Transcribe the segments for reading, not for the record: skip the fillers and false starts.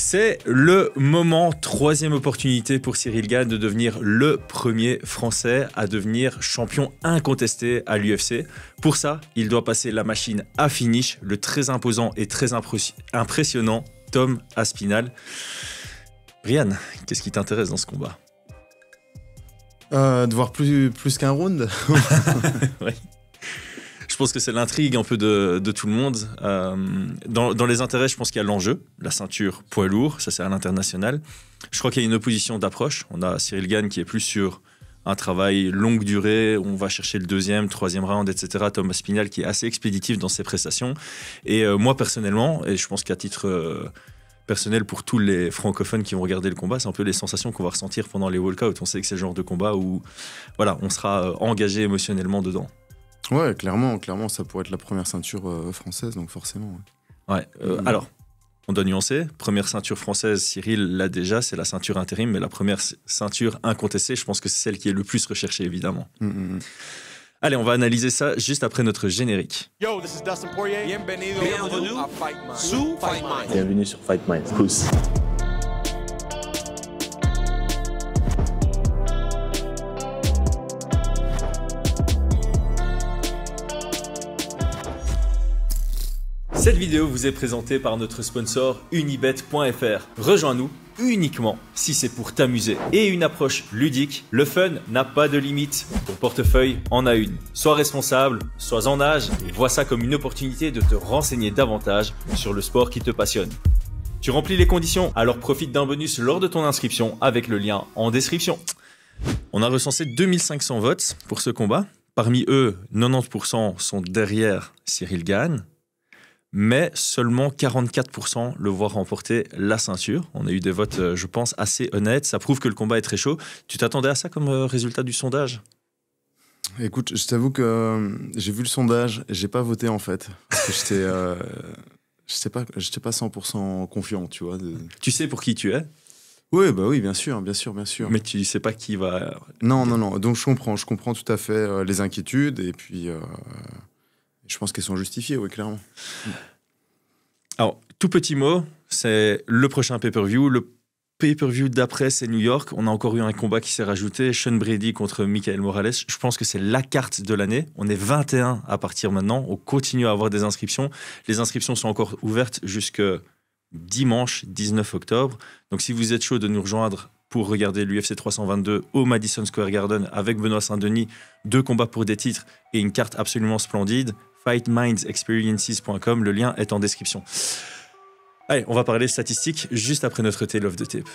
C'est le moment, troisième opportunité pour Cyril Gane de devenir le premier Français à devenir champion incontesté à l'UFC. Pour ça, il doit passer la machine à finish, le très imposant et très impressionnant Tom Aspinall. Brian, qu'est-ce qui t'intéresse dans ce combat ? De voir plus qu'un round. Oui. Je pense que c'est l'intrigue un peu de tout le monde. Dans les intérêts, je pense qu'il y a l'enjeu, la ceinture poids lourd, ça c'est à l'international. Je crois qu'il y a une opposition d'approche. On a Cyril Gane qui est plus sur un travail longue durée, où on va chercher le deuxième, troisième round, etc. Tom Aspinall qui est assez expéditif dans ses prestations. Et moi personnellement, et je pense qu'à titre personnel pour tous les francophones qui vont regarder le combat, c'est un peu les sensations qu'on va ressentir pendant les walkouts. On sait que c'est le genre de combat où voilà, on sera engagé émotionnellement dedans. Ouais, clairement, ça pourrait être la première ceinture française, donc forcément. Ouais. Alors, on doit nuancer. Première ceinture française, Cyril l'a déjà, c'est la ceinture intérim, mais la première ceinture incontestée, je pense que c'est celle qui est le plus recherchée, évidemment. Allez, on va analyser ça juste après notre générique. Yo, this is Dustin Poirier. Bienvenue à Fight Mind. Bienvenue sur Fight Mind. Pousse. Cette vidéo vous est présentée par notre sponsor Unibet.fr. Rejoins-nous uniquement si c'est pour t'amuser. Et une approche ludique, le fun n'a pas de limite. Ton portefeuille en a une. Sois responsable, sois en âge et vois ça comme une opportunité de te renseigner davantage sur le sport qui te passionne. Tu remplis les conditions, alors profite d'un bonus lors de ton inscription avec le lien en description. On a recensé 2500 votes pour ce combat. Parmi eux, 90% sont derrière Cyril Gane. Mais seulement 44% le voient remporter la ceinture. On a eu des votes, je pense, assez honnêtes. Ça prouve que le combat est très chaud. Tu t'attendais à ça comme résultat du sondage ? Écoute, je t'avoue que j'ai vu le sondage et j'ai pas voté en fait. Parce que j'étais pas 100% confiant, tu vois. Tu sais pour qui tu es ? Oui, bah oui, bien sûr. Mais tu sais pas qui va... Non. Donc je comprends tout à fait les inquiétudes et puis... Je pense qu'elles sont justifiées, oui, clairement. Alors, tout petit mot, c'est le prochain pay-per-view. Le pay-per-view d'après, c'est New York. On a encore eu un combat qui s'est rajouté. Sean Brady contre Michael Morales. Je pense que c'est la carte de l'année. On est 21 à partir maintenant. On continue à avoir des inscriptions. Les inscriptions sont encore ouvertes jusque dimanche 19 octobre. Donc, si vous êtes chaud de nous rejoindre pour regarder l'UFC 322 au Madison Square Garden avec Benoît Saint-Denis, 2 combats pour des titres et une carte absolument splendide, fightmindsexperiences.com, le lien est en description. Allez, on va parler statistiques juste après notre Tale of the Tape.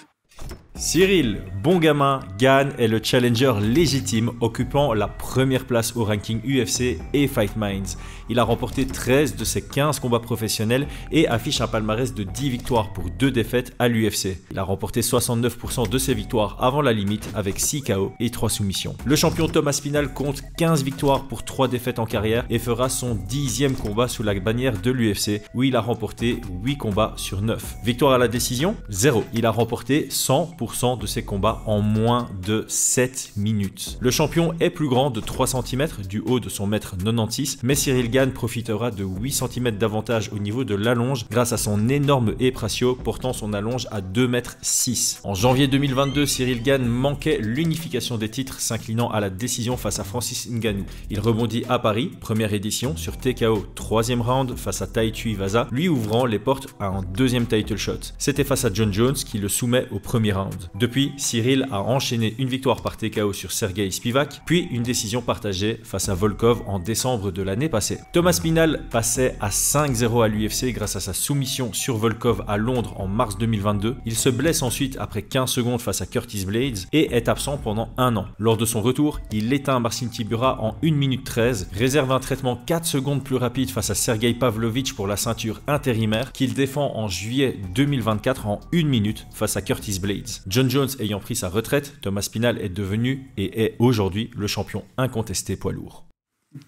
Cyril Bongamin Gane est le challenger légitime occupant la première place au ranking UFC et Fight Minds. Il a remporté 13 de ses 15 combats professionnels et affiche un palmarès de 10 victoires pour 2 défaites à l'UFC. Il a remporté 69% de ses victoires avant la limite avec 6 KO et 3 soumissions. Le champion Tom Aspinall compte 15 victoires pour 3 défaites en carrière et fera son 10e combat sous la bannière de l'UFC où il a remporté 8 combats sur 9. Victoire à la décision, 0. Il a remporté 100% de ses combats en moins de 7 minutes. Le champion est plus grand de 3 cm du haut de son mètre 96, mais Cyril Gane profitera de 8 cm d'avantage au niveau de l'allonge grâce à son énorme hip ratio portant son allonge à 2,6 m. En janvier 2022, Cyril Gane manquait l'unification des titres s'inclinant à la décision face à Francis Ngannou. Il rebondit à Paris, première édition, sur TKO 3e round face à Tai Tuivasa, lui ouvrant les portes à un 2e title shot. C'était face à John Jones qui le soumet au premier round. Depuis, Cyril a enchaîné une victoire par TKO sur Sergei Spivak, puis une décision partagée face à Volkov en décembre de l'année passée. Tom Aspinall passait à 5-0 à l'UFC grâce à sa soumission sur Volkov à Londres en mars 2022. Il se blesse ensuite après 15 secondes face à Curtis Blades et est absent pendant 1 an. Lors de son retour, il éteint Marcin Tybura en 1 minute 13, réserve un traitement 4 secondes plus rapide face à Sergei Pavlovich pour la ceinture intérimaire qu'il défend en juillet 2024 en 1 minute face à Curtis Blades. John Jones ayant pris sa retraite, Tom Aspinall est devenu et est aujourd'hui le champion incontesté poids lourd.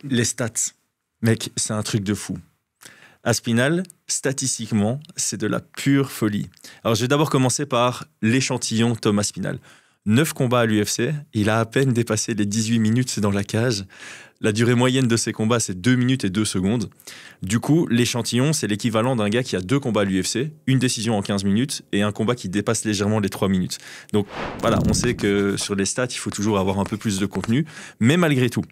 Les stats, mec, c'est un truc de fou. Aspinall, statistiquement, c'est de la pure folie. Alors, je vais d'abord commencer par l'échantillon Tom Aspinall. 9 combats à l'UFC, il a à peine dépassé les 18 minutes dans la cage. La durée moyenne de ses combats, c'est 2 minutes et 2 secondes. Du coup, l'échantillon, c'est l'équivalent d'un gars qui a 2 combats à l'UFC, une décision en 15 minutes et un combat qui dépasse légèrement les 3 minutes. Donc voilà, on sait que sur les stats, il faut toujours avoir un peu plus de contenu, mais malgré tout,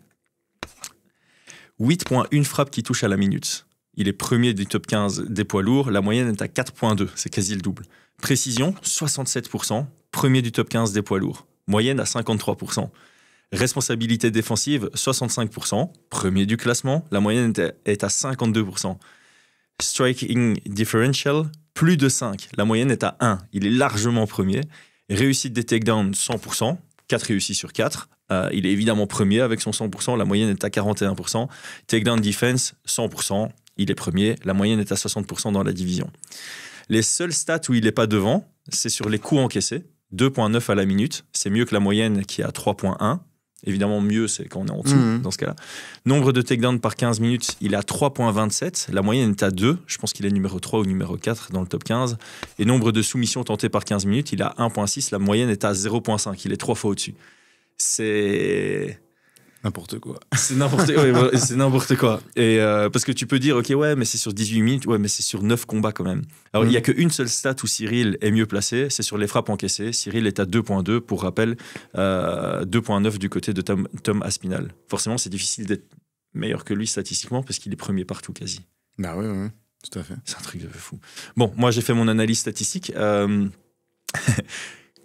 8,1 frappes qui touchent à la minute. Il est premier du top 15 des poids lourds, la moyenne est à 4,2, c'est quasi le double. Précision, 67%, premier du top 15 des poids lourds, moyenne à 53%. Responsabilité défensive, 65%, premier du classement, la moyenne est à 52%. Striking differential, plus de 5, la moyenne est à 1, il est largement premier. Réussite des takedowns, 100%, 4 réussis sur 4. Il est évidemment premier avec son 100%, la moyenne est à 41%. Takedown defense, 100%, il est premier, la moyenne est à 60% dans la division. Les seuls stats où il n'est pas devant, c'est sur les coups encaissés, 2,9 à la minute, c'est mieux que la moyenne qui est à 3,1. Évidemment, mieux, c'est quand on est en dessous, dans ce cas-là. Nombre de takedowns par 15 minutes, il est à 3,27. La moyenne est à 2. Je pense qu'il est numéro 3 ou numéro 4 dans le top 15. Et nombre de soumissions tentées par 15 minutes, il est à 1,6. La moyenne est à 0,5. Il est 3 fois au-dessus. C'est... N'importe quoi. C'est n'importe quoi. Et parce que tu peux dire, ok, ouais, mais c'est sur 18 minutes, ouais, mais c'est sur 9 combats quand même. Alors, il n'y a qu'une seule stat où Cyril est mieux placé, c'est sur les frappes encaissées. Cyril est à 2,2, pour rappel, 2,9 du côté de Tom Aspinall. Forcément, c'est difficile d'être meilleur que lui statistiquement parce qu'il est premier partout quasi. Bah oui, tout à fait. C'est un truc de fou. Bon, moi, j'ai fait mon analyse statistique.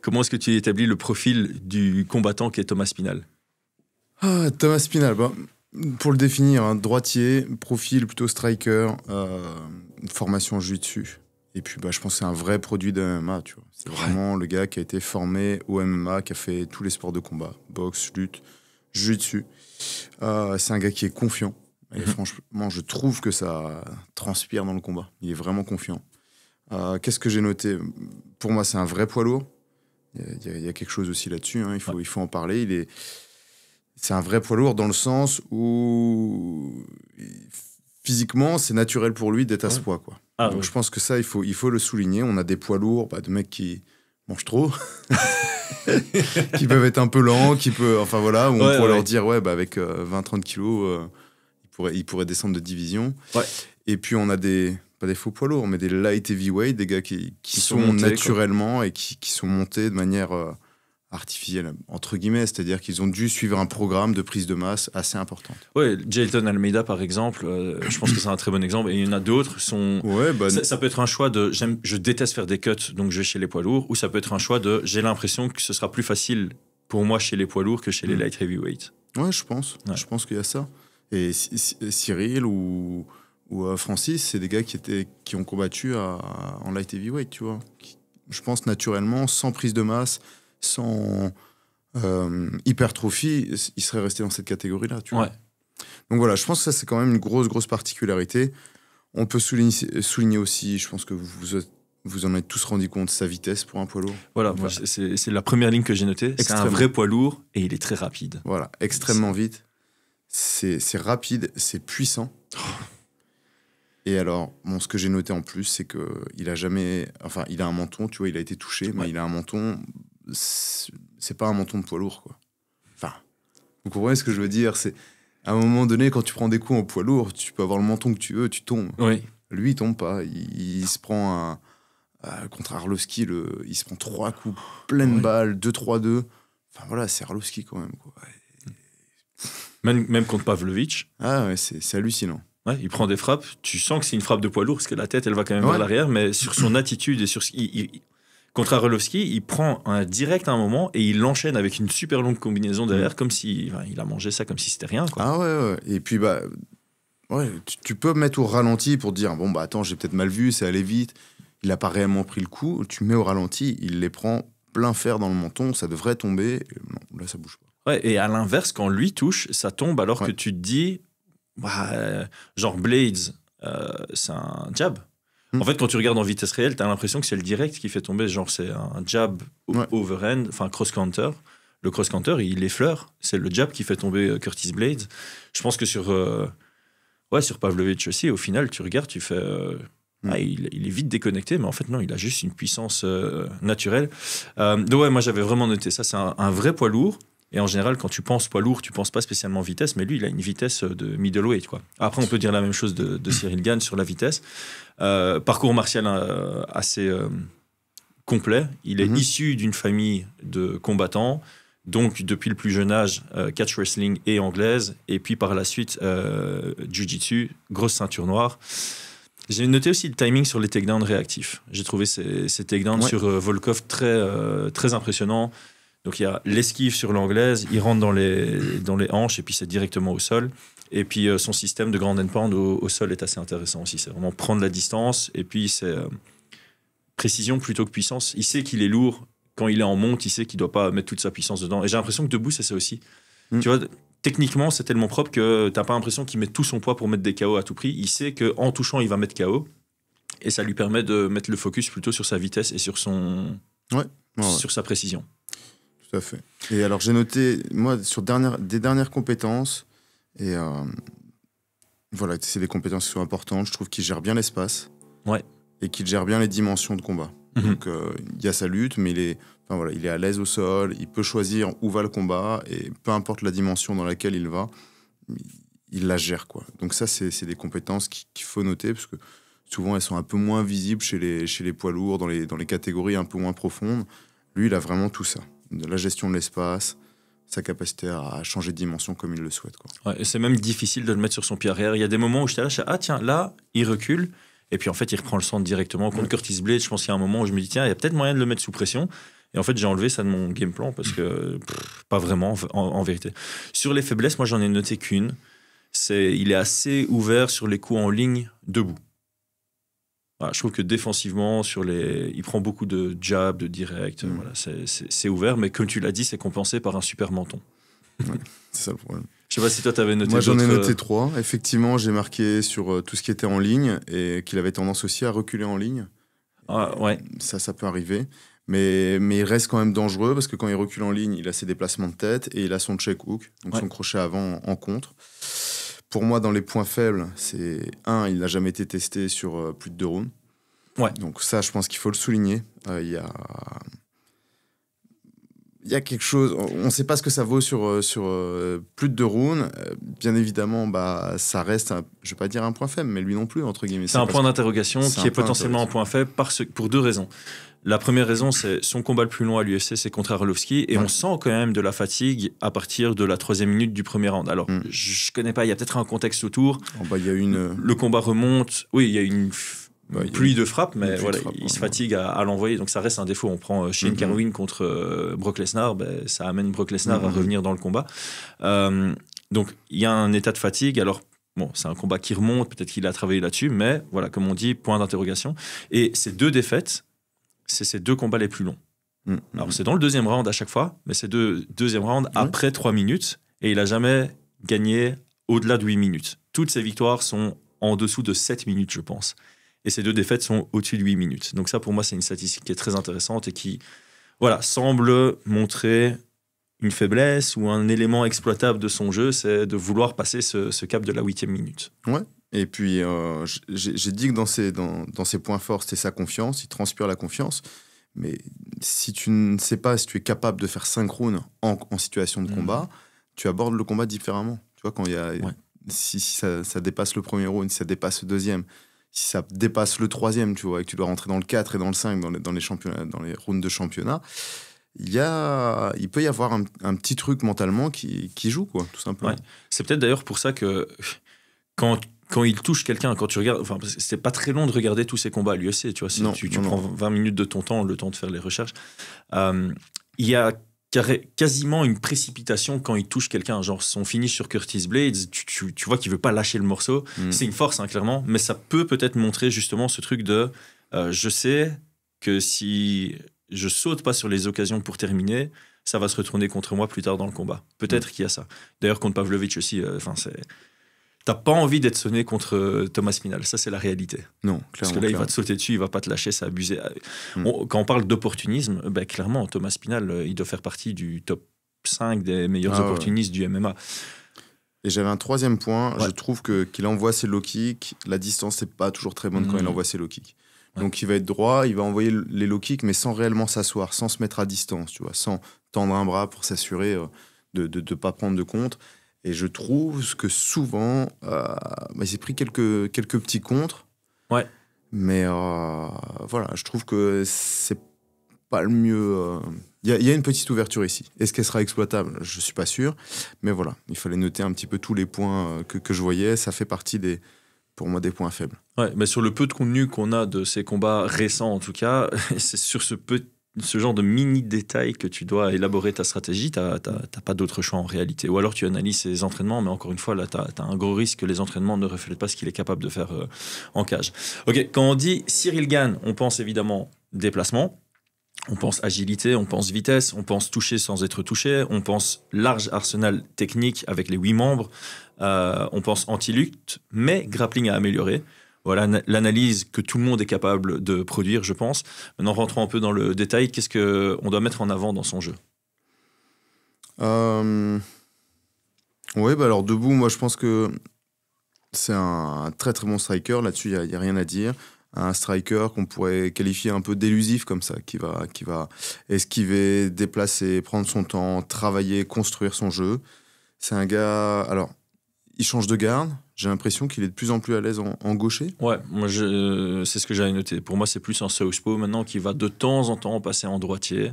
Comment est-ce que tu établis le profil du combattant qui est Tom Aspinall ? Tom Aspinall, pour le définir, droitier, profil plutôt striker, formation jiu-jitsu. Et puis je pense que c'est un vrai produit de MMA, tu vois. C'est vraiment le gars qui a été formé au MMA, qui a fait tous les sports de combat, boxe, lutte, jiu-jitsu. C'est un gars qui est confiant. Et franchement, je trouve que ça transpire dans le combat. Il est vraiment confiant. Qu'est-ce que j'ai noté ? Pour moi, c'est un vrai poids lourd. Il y a quelque chose aussi là-dessus, hein. Il faut en parler. C'est un vrai poids lourd dans le sens où physiquement, c'est naturel pour lui d'être à ce poids, quoi. Donc je pense que ça, il faut le souligner. On a des poids lourds, de mecs qui mangent trop, qui peuvent être un peu lents, où on pourrait leur dire, avec 20-30 kilos, ils pourraient descendre de division. Ouais. Et puis on a pas des faux poids lourds, mais des light heavyweight, des gars qui sont montés, naturellement, quoi. Et qui sont montés de manière... artificielle, entre guillemets, c'est-à-dire qu'ils ont dû suivre un programme de prise de masse assez importante. Ouais, Jailton Almeida, par exemple, je pense que c'est un très bon exemple, et il y en a d'autres. Ça peut être un choix de je déteste faire des cuts, donc je vais chez les poids lourds, ou ça peut être un choix de j'ai l'impression que ce sera plus facile pour moi chez les poids lourds que chez les light heavyweight. Ouais, je pense. Ouais. Je pense qu'il y a ça. Et Cyril ou Francis, c'est des gars qui ont combattu en light heavyweight, tu vois. Je pense naturellement, sans prise de masse, sans hypertrophie, il serait resté dans cette catégorie-là, tu vois. Ouais. Donc voilà, je pense que ça, c'est quand même une grosse particularité. On peut souligner aussi, je pense que vous en êtes tous rendu compte, sa vitesse pour un poids lourd. Voilà, moi, c'est la première ligne que j'ai notée. C'est un vrai poids lourd et il est très rapide. Voilà, extrêmement vite. C'est rapide, c'est puissant. Et alors, ce que j'ai noté en plus, c'est qu'il a jamais... Enfin, il a un menton, tu vois, il a été touché, mais il a un menton... C'est pas un menton de poids lourd, quoi. Enfin, vous comprenez ce que je veux dire ? C'est à un moment donné, quand tu prends des coups en poids lourd, tu peux avoir le menton que tu veux, tu tombes. Oui. Lui, il tombe pas. Il se prend contre Arlovski, il se prend 3 coups pleine balle, 2-3-2. Enfin voilà, c'est Arlovski quand même, quoi. Même contre Pavlovich. Ah ouais, c'est hallucinant. Ouais, il prend des frappes. Tu sens que c'est une frappe de poids lourd parce que la tête, elle va quand même vers l'arrière, mais sur son attitude et sur contre Arlovski, il prend un direct à un moment et il l'enchaîne avec une super longue combinaison derrière, comme si il a mangé ça comme si c'était rien, quoi. Ah ouais. Et puis tu peux mettre au ralenti pour dire attends, j'ai peut-être mal vu, c'est allé vite. Il a pas réellement pris le coup. Tu mets au ralenti, il les prend plein fer dans le menton, ça devrait tomber. Non, là ça bouge pas. Ouais, et à l'inverse, quand lui touche, ça tombe alors que tu te dis, genre Blades, c'est un jab. En fait, quand tu regardes en vitesse réelle, tu as l'impression que c'est le direct qui fait tomber. Genre, c'est un jab overhand, enfin cross-counter. Le cross-counter, il effleure. C'est le jab qui fait tomber Curtis Blades. Je pense que sur Pavlovich aussi, au final, tu regardes, tu fais... Il est vite déconnecté, mais en fait, non, il a juste une puissance naturelle. Donc, ouais, moi, j'avais vraiment noté ça. C'est un vrai poids lourd. Et en général, quand tu penses poids lourd, tu penses pas spécialement vitesse, mais lui, il a une vitesse de middleweight, quoi. Après, on peut dire la même chose de Cyril Gane sur la vitesse. Parcours martial assez complet. Il est issu d'une famille de combattants, donc depuis le plus jeune âge, catch wrestling et anglaise, et puis par la suite, jiu-jitsu, grosse ceinture noire. J'ai noté aussi le timing sur les takedowns réactifs. J'ai trouvé ces takedowns sur Volkov très impressionnants. Donc il y a l'esquive sur l'anglaise, il rentre dans les hanches et puis c'est directement au sol. Et puis son système de grand and pound au sol est assez intéressant aussi. C'est vraiment prendre la distance et puis c'est précision plutôt que puissance. Il sait qu'il est lourd. Quand il est en monte, il sait qu'il ne doit pas mettre toute sa puissance dedans. Et j'ai l'impression que debout, c'est ça aussi. Tu vois, techniquement, c'est tellement propre que tu n'as pas l'impression qu'il met tout son poids pour mettre des KO à tout prix. Il sait qu'en touchant, il va mettre KO. Et ça lui permet de mettre le focus plutôt sur sa vitesse et sur sur sa précision. Tout à fait. Et alors, j'ai noté, moi, sur des dernières compétences, et voilà, c'est des compétences qui sont importantes. Je trouve qu'il gère bien l'espace. Ouais. Et qu'il gère bien les dimensions de combat. Donc, il y a sa lutte, mais il est à l'aise au sol, il peut choisir où va le combat, et peu importe la dimension dans laquelle il va, il la gère, quoi. Donc ça, c'est des compétences qu'il faut noter, parce que souvent, elles sont un peu moins visibles chez les poids lourds, dans les catégories un peu moins profondes. Lui, il a vraiment tout ça. La gestion de l'espace, sa capacité à changer de dimension comme il le souhaite, quoi. Ouais, et c'est même difficile de le mettre sur son pied arrière. Il y a des moments où j'étais là, tiens, là, il recule. Et puis en fait, il reprend le centre directement. Contre Curtis Blade, je pense qu'il y a un moment où je me dis, tiens, il y a peut-être moyen de le mettre sous pression. Et en fait, j'ai enlevé ça de mon game plan parce que pas vraiment, en vérité. Sur les faiblesses, moi, j'en ai noté qu'une. Il est assez ouvert sur les coups en ligne debout. Voilà, je trouve que défensivement, il prend beaucoup de jabs, de direct. Voilà, c'est ouvert, mais comme tu l'as dit, c'est compensé par un super menton. Ouais, c'est ça le problème. Je sais pas si toi, tu avais noté. Moi, j'en ai noté 3. Effectivement, j'ai marqué sur tout ce qui était en ligne et qu'il avait tendance aussi à reculer en ligne. Ouais. Ça peut arriver. Mais il reste quand même dangereux parce que quand il recule en ligne, il a ses déplacements de tête et il a son check hook, donc son crochet avant en contre. Pour moi, dans les points faibles, c'est il n'a jamais été testé sur plus de 2 rounds. Ouais. Donc ça, je pense qu'il faut le souligner. Il y a quelque chose, on ne sait pas ce que ça vaut sur plus de 2 rounds. Bien évidemment, ça reste, je ne vais pas dire un point faible, mais lui non plus, entre guillemets. C'est un point d'interrogation qui est potentiellement un point faible pour 2 raisons. La première raison, c'est son combat le plus long à l'UFC, c'est contre Arlovski. Et on sent quand même de la fatigue à partir de la 3e minute du premier round. Alors, je ne connais pas, il y a peut-être un contexte autour. Il y a Le combat remonte. Oui, il y a une pluie de frappe, mais voilà, il se fatigue à l'envoyer. Donc ça reste un défaut. On prend Shane Carwin contre Brock Lesnar. Ça amène Brock Lesnar à revenir dans le combat. Donc il y a un état de fatigue. Alors, bon, c'est un combat qui remonte. Peut-être qu'il a travaillé là-dessus. Mais voilà, comme on dit, point d'interrogation. Et ces 2 défaites, c'est ces 2 combats les plus longs. Alors, c'est dans le 2e round à chaque fois, mais c'est 2e round après 3 minutes, et il n'a jamais gagné au-delà de 8 minutes. Toutes ses victoires sont en dessous de 7 minutes, je pense. Et ces 2 défaites sont au-dessus de 8 minutes. Donc ça, pour moi, c'est une statistique qui est très intéressante et qui semble montrer une faiblesse ou un élément exploitable de son jeu, c'est de vouloir passer ce cap de la 8e minute. Ouais. Et puis, j'ai dit que dans ses points forts, c'était sa confiance. Il transpire la confiance. Mais si tu ne sais pas si tu es capable de faire 5 rounds en situation de combat, tu abordes le combat différemment. Tu vois, quand il y a, si ça dépasse le premier round, si ça dépasse le 2e, si ça dépasse le 3e, tu vois, et que tu dois rentrer dans le 4 et dans le 5, dans les championnats, dans les rounds de championnat, il peut y avoir un petit truc mentalement qui joue, quoi, tout simplement. Ouais. C'est peut-être d'ailleurs pour ça que quand il touche quelqu'un, quand tu regardes, enfin, c'est pas très long de regarder tous ces combats à l'UFC, tu vois, si tu prends 20 minutes de ton temps, le temps de faire les recherches, il y a quasiment une précipitation quand il touche quelqu'un, genre son finish sur Curtis Blades, tu vois qu'il veut pas lâcher le morceau. C'est une force, clairement, mais ça peut-être montrer justement ce truc de je sais que si je saute pas sur les occasions pour terminer, ça va se retourner contre moi plus tard dans le combat. Peut-être qu'il y a ça. D'ailleurs, contre Pavlovich aussi, t'as pas envie d'être sonné contre Thomas Spinal. Ça, c'est la réalité. Non, clairement. Parce que là, il va te sauter dessus, il va pas te lâcher, c'est abusé. Quand on parle d'opportunisme, clairement, Thomas Spinal, il doit faire partie du top 5 des meilleurs opportunistes du MMA. Et j'avais un troisième point. Ouais. Je trouve qu'il envoie ses low kicks. La distance n'est pas toujours très bonne quand il envoie ses low kicks. Ouais. Donc il va être droit, il va envoyer les low kicks, mais sans réellement s'asseoir, sans se mettre à distance, tu vois, sans tendre un bras pour s'assurer de ne pas prendre de contre. Et je trouve que souvent, j'ai pris quelques petits contres. Ouais. Mais voilà, je trouve que c'est pas le mieux. Il y a une petite ouverture ici. Est-ce qu'elle sera exploitable? Je suis pas sûr. Mais voilà, il fallait noter un petit peu tous les points que je voyais. Ça fait partie pour moi des points faibles. Ouais, mais sur le peu de contenu qu'on a de ces combats récents, en tout cas, c'est sur ce genre de mini détails que tu dois élaborer ta stratégie. T'as pas d'autre choix en réalité. Ou alors tu analyses ses entraînements, mais encore une fois, là, t'as un gros risque que les entraînements ne reflètent pas ce qu'il est capable de faire en cage. Ok, quand on dit Cyril Gane, on pense évidemment déplacement. On pense agilité, on pense vitesse, on pense toucher sans être touché, on pense large arsenal technique avec les 8 membres, on pense anti-lutte, mais grappling à améliorer. Voilà l'analyse que tout le monde est capable de produire, je pense. Maintenant, rentrons un peu dans le détail. Qu'est-ce qu'on doit mettre en avant dans son jeu? Oui, bah alors debout, moi je pense que c'est un très très bon striker. Là-dessus, il n'y a rien à dire. Un striker qu'on pourrait qualifier un peu d'élusif comme ça, qui va esquiver, déplacer, prendre son temps, travailler, construire son jeu. C'est un gars... Alors, il change de garde. J'ai l'impression qu'il est de plus en plus à l'aise en gaucher. Ouais, moi c'est ce que j'avais noté. Pour moi, c'est plus un southpaw maintenant qui va de temps en temps passer en droitier,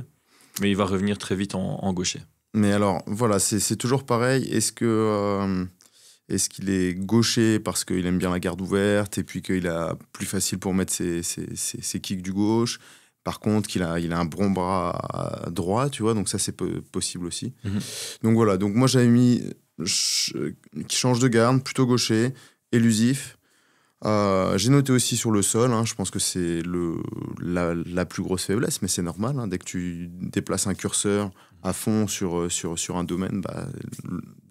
mais il va revenir très vite en gaucher. Mais alors, voilà, c'est toujours pareil. Est-ce qu'il est gaucher parce qu'il aime bien la garde ouverte et puis qu'il a plus facile pour mettre ses kicks du gauche? Par contre, il a un bon bras droit, tu vois, donc ça, c'est possible aussi. Donc voilà, donc moi, j'avais mis qui change de garde, plutôt gaucher, élusif. J'ai noté aussi sur le sol, je pense que c'est la plus grosse faiblesse, mais c'est normal. Dès que tu déplaces un curseur à fond sur un domaine,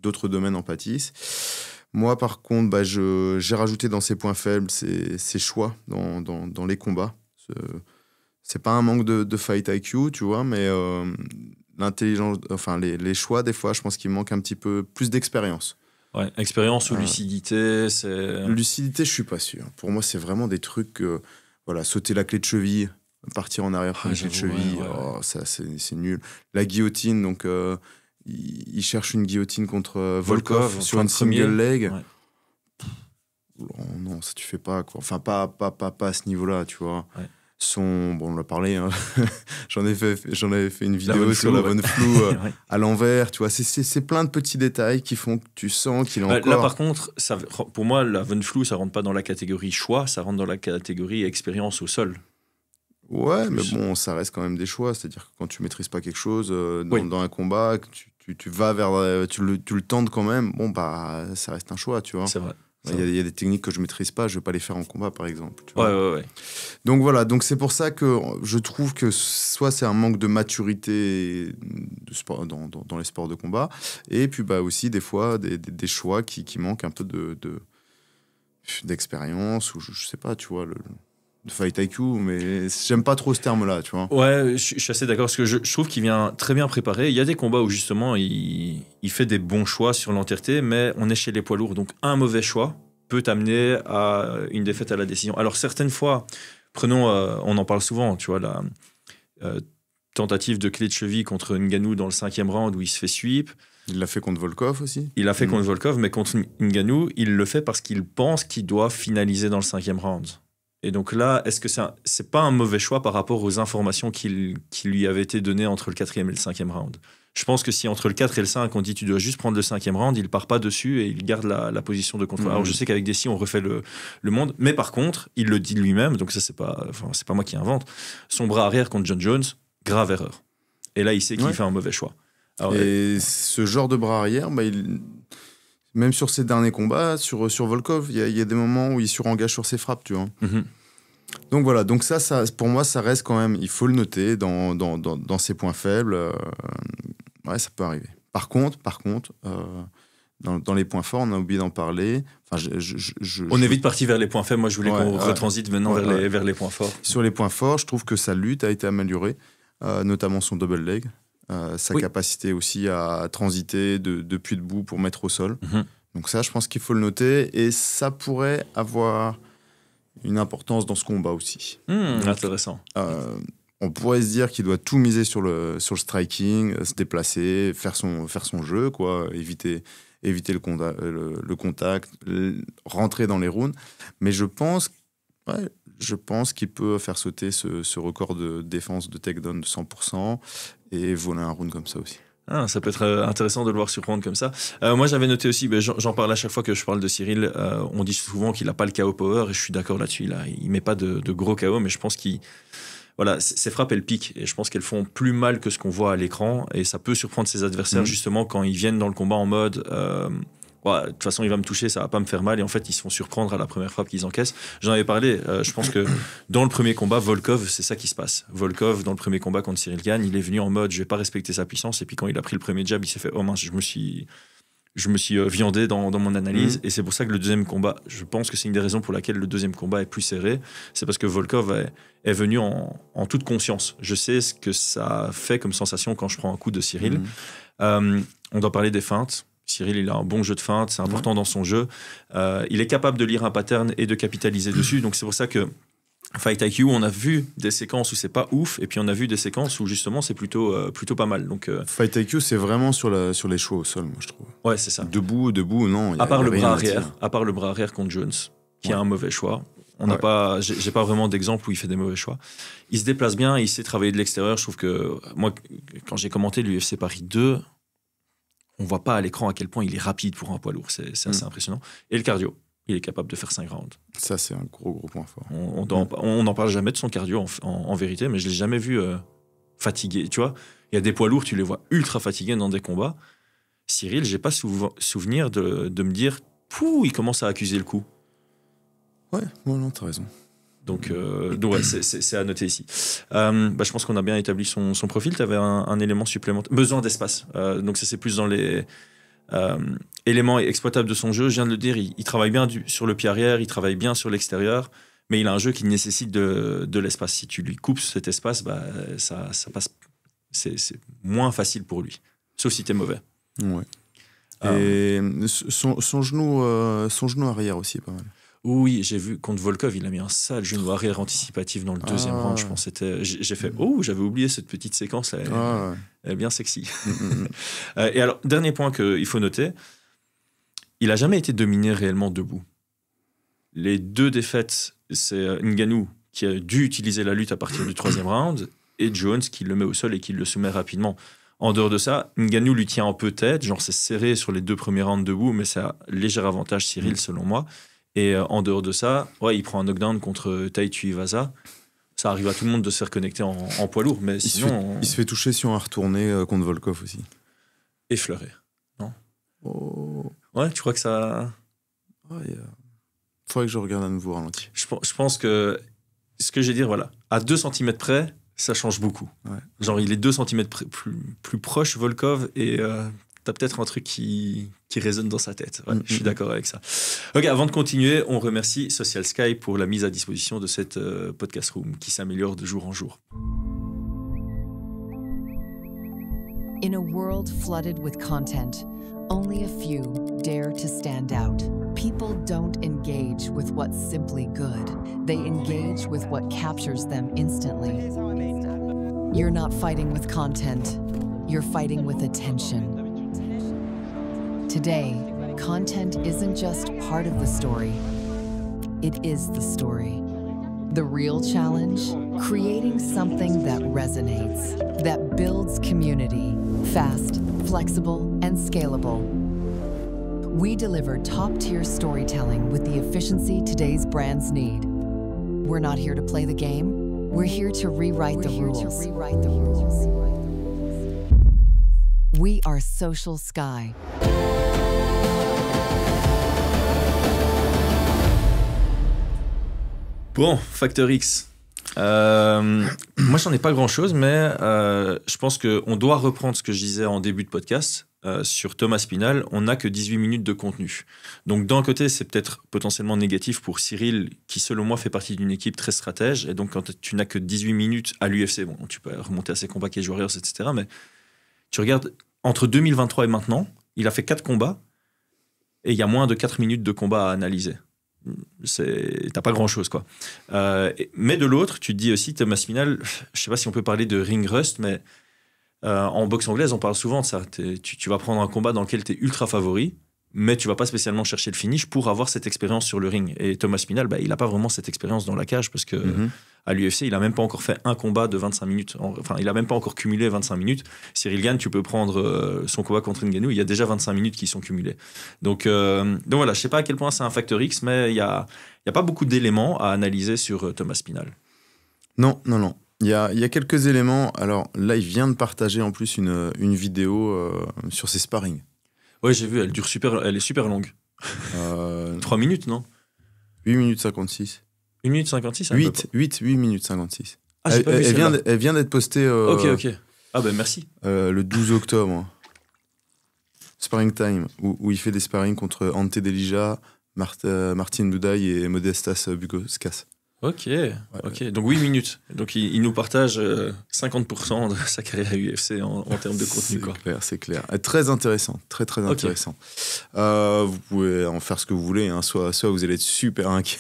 d'autres domaines en pâtissent. Moi, par contre, j'ai rajouté dans ses points faibles ses choix dans les combats. C'est pas un manque de fight IQ, tu vois, mais l'intelligence, enfin les choix, des fois, je pense qu'il manque un petit peu plus d'expérience. Ouais, expérience ou lucidité, c'est... Lucidité, je suis pas sûr. Pour moi, c'est vraiment des trucs, voilà, sauter la clé de cheville, partir en arrière pour une clé de cheville, ça, c'est nul. La guillotine, donc il cherche une guillotine contre Volkov sur une single leg. Ouais. Oh, non, ça tu fais pas, quoi. Enfin, pas à ce niveau-là, tu vois. Ouais. Bon, on l'a parlé, j'en avais fait une vidéo sur la Von Flou ouais. à l'envers, tu vois, c'est plein de petits détails qui font que tu sens qu'il est encore... Là, par contre, pour moi, la Von Flou, ça rentre pas dans la catégorie choix, ça rentre dans la catégorie expérience au sol. Ouais, mais bon, ça reste quand même des choix, c'est-à-dire que quand tu maîtrises pas quelque chose dans un combat, que tu vas vers... tu le tentes quand même, bon, ça reste un choix, tu vois. C'est vrai. Il y a des techniques que je maîtrise pas, je vais pas les faire en combat, par exemple. Tu vois. Ouais. Donc voilà, donc c'est pour ça que je trouve que soit c'est un manque de maturité de sport, dans les sports de combat, et puis aussi des fois des choix qui manquent un peu d'expérience, ou je sais pas, tu vois, de fight IQ, mais j'aime pas trop ce terme-là, tu vois. Ouais, je suis assez d'accord, parce que je trouve qu'il vient très bien préparé. Il y a des combats où justement il fait des bons choix sur l'entièreté, mais on est chez les poids lourds, donc un mauvais choix peut t'amener à une défaite à la décision. Alors certaines fois, prenons, on en parle souvent, tu vois, la tentative de clé de cheville contre Ngannou dans le 5e round où il se fait sweep. Il l'a fait contre Volkov aussi. Il l'a fait contre Volkov, mais contre Ngannou, il le fait parce qu'il pense qu'il doit finaliser dans le 5e round. Et donc là, est-ce que c'est pas un mauvais choix par rapport aux informations qui lui avaient été données entre le 4e et le 5e round? Je pense que si entre le 4 et le 5, on dit tu dois juste prendre le 5e round, il part pas dessus et il garde la position de contrôle. Alors je sais qu'avec Desi, on refait le monde, mais par contre, il le dit lui-même, donc ça c'est pas moi qui invente, son bras arrière contre John Jones, grave erreur. Et là, il sait qu'il fait un mauvais choix. Alors, ce genre de bras arrière, même sur ses derniers combats, sur Volkov, il y a des moments où il surengage sur ses frappes, tu vois. Donc voilà, donc ça, pour moi, ça reste quand même, il faut le noter dans ses points faibles. Ouais, ça peut arriver. Par contre, dans les points forts, on a oublié d'en parler. Enfin, on est vite parti vers les points faibles. Moi, je voulais qu'on retransite maintenant vers les points forts. Sur les points forts, je trouve que sa lutte a été améliorée, notamment son double leg. Sa capacité aussi à transiter depuis debout pour mettre au sol. Donc ça, je pense qu'il faut le noter. Et ça pourrait avoir une importance dans ce combat aussi. Intéressant. On pourrait se dire qu'il doit tout miser sur le striking, se déplacer, faire son jeu, quoi, éviter le contact, rentrer dans les rounds. Mais je pense qu'il peut faire sauter ce record de défense de takedown de 100% et voler un round comme ça aussi. Ça peut être intéressant de le voir surprendre comme ça. Moi, j'avais noté aussi, j'en parle à chaque fois que je parle de Cyril, on dit souvent qu'il n'a pas le KO power, et je suis d'accord là-dessus. Il ne met pas de gros KO, mais je pense ses frappes, elles piquent, et je pense qu'elles font plus mal que ce qu'on voit à l'écran, et ça peut surprendre ses adversaires, justement, quand ils viennent dans le combat en mode... de toute façon, il va me toucher, ça va pas me faire mal. Et en fait, ils se font surprendre à la première frappe qu'ils encaissent. J'en avais parlé. Je pense que dans le premier combat, Volkov, c'est ça qui se passe. Volkov, dans le premier combat contre Cyril Gane, il est venu en mode je vais pas respecter sa puissance. Et puis quand il a pris le premier jab, il s'est fait oh mince, je me suis viandé dans mon analyse. Et c'est pour ça que le deuxième combat, je pense que c'est une des raisons pour laquelle le deuxième combat est plus serré. C'est parce que Volkov est venu en toute conscience. Je sais ce que ça fait comme sensation quand je prends un coup de Cyril. On doit parler des feintes. Cyril, il a un bon jeu de feinte, c'est important dans son jeu. Il est capable de lire un pattern et de capitaliser dessus. Donc c'est pour ça que Fight IQ, on a vu des séquences où c'est pas ouf, et puis on a vu des séquences où justement c'est plutôt pas mal. Donc Fight IQ, c'est vraiment sur les choix au sol, moi je trouve. Ouais, c'est ça. Debout, non. À part le bras arrière contre Jones, qui a un mauvais choix. J'ai pas vraiment d'exemple où il fait des mauvais choix. Il se déplace bien, il sait travailler de l'extérieur. Je trouve que moi, quand j'ai commenté l'UFC Paris 2, on voit pas à l'écran à quel point il est rapide pour un poids lourd. C'est assez impressionnant. Et le cardio, il est capable de faire 5 rounds. Ça, c'est un gros point fort. On n'en parle jamais de son cardio en vérité, mais je l'ai jamais vu fatigué. Tu vois, il y a des poids lourds, tu les vois ultra fatigués dans des combats. Cyril, j'ai pas souvenir de me dire pouh, il commence à accuser le coup. Ouais, non, t'as raison. Donc ouais, c'est à noter ici. Je pense qu'on a bien établi son profil. Tu avais un élément supplémentaire. Besoin d'espace. Donc ça, c'est plus dans les éléments exploitables de son jeu. Je viens de le dire, il travaille bien sur le pied arrière, il travaille bien sur l'extérieur, mais il a un jeu qui nécessite de l'espace. Si tu lui coupes cet espace, ça passe. C'est moins facile pour lui. Sauf si tu es mauvais. Ouais. Et son genou arrière aussi est pas mal. Oui, j'ai vu contre Volkov, il a mis un sale genou arrière anticipatif dans le deuxième round. Je pense j'ai fait j'avais oublié cette petite séquence, elle est bien sexy. Et alors, dernier point qu'il faut noter, il a jamais été dominé réellement debout. Les 2 défaites, c'est Ngannou qui a dû utiliser la lutte à partir du 3e round, et Jones qui le met au sol et qui le soumet rapidement. En dehors de ça, Ngannou lui tient un peu tête, genre c'est serré sur les 2 premiers rounds debout, mais c'est un léger avantage Cyril selon moi. Et en dehors de ça, il prend un knockdown contre Tai Tuivasa. Ça arrive à tout le monde de se faire connecter en poids lourd, mais sinon... Il se fait toucher sur un retourné contre Volkov aussi. Effleuré, non? Ouais, tu crois que ça... Faudrait que je regarde à nouveau ralenti. Je pense que ce que j'ai dit, voilà, à 2 cm près, ça change beaucoup. Ouais. Genre, il est 2 cm plus proche, Volkov, et t'as peut-être un truc qui résonne dans sa tête. Ouais, je suis d'accord avec ça. Ok, avant de continuer, on remercie Social Sky pour la mise à disposition de cette podcast room qui s'améliore de jour en jour. In a world flooded with content, only a few dare to stand out. People don't engage with what's simply good. They engage with what captures them instantly. You're not fighting with content. You're fighting with attention. Today, content isn't just part of the story. It is the story. The real challenge? Creating something that resonates, that builds community, fast, flexible, and scalable. We deliver top-tier storytelling with the efficiency today's brands need. We're not here to play the game. We're here to rewrite the rules. We are Social Sky. Bon, Factor X. Moi, j'en ai pas grand-chose, mais je pense qu'on doit reprendre ce que je disais en début de podcast sur Thomas Spinal. On n'a que 18 minutes de contenu. Donc, d'un côté, c'est peut-être potentiellement négatif pour Cyril, qui, selon moi, fait partie d'une équipe très stratège. Et donc, quand tu n'as que 18 minutes à l'UFC, bon, tu peux remonter à ses combats Cage Warriors, etc. Mais tu regardes, entre 2023 et maintenant, il a fait 4 combats. et il y a moins de 4 minutes de combat à analyser. T'as pas grand-chose, quoi. Mais de l'autre, tu te dis aussi, Thomas Spinal, je sais pas si on peut parler de ring rust, mais en boxe anglaise, on parle souvent de ça. Tu vas prendre un combat dans lequel tu es ultra favori, mais tu vas pas spécialement chercher le finish pour avoir cette expérience sur le ring. Et Thomas Spinal, il a pas vraiment cette expérience dans la cage parce que à l'UFC, il a même pas encore fait un combat de 25 minutes. Enfin, il a même pas encore cumulé 25 minutes. Cyril Gane, tu peux prendre son combat contre Ngannou, il y a déjà 25 minutes qui sont cumulées. Donc voilà, je sais pas à quel point c'est un facteur X, mais il y a pas beaucoup d'éléments à analyser sur Thomas Spinal. Non. Il y a quelques éléments. Alors là, il vient de partager en plus une vidéo sur ses sparring. Ouais, j'ai vu, elle est super longue. 3 minutes, non? 8 minutes 56. 1 minute 56 8 minutes 56. Ah, j'ai pas vu celle-là. Elle vient d'être postée Ok. Ah ben merci. le 12 octobre. Sparring Time, où il fait des sparring contre Ante Delija, Martin Doudaï et Modestas Bukauskas. Ok. Donc 8 minutes. Donc il nous partage 50% de sa carrière à UFC en termes de contenu. C'est clair. Très intéressant. Très intéressant. Vous pouvez en faire ce que vous voulez. Hein. Soit vous allez être super inquiet.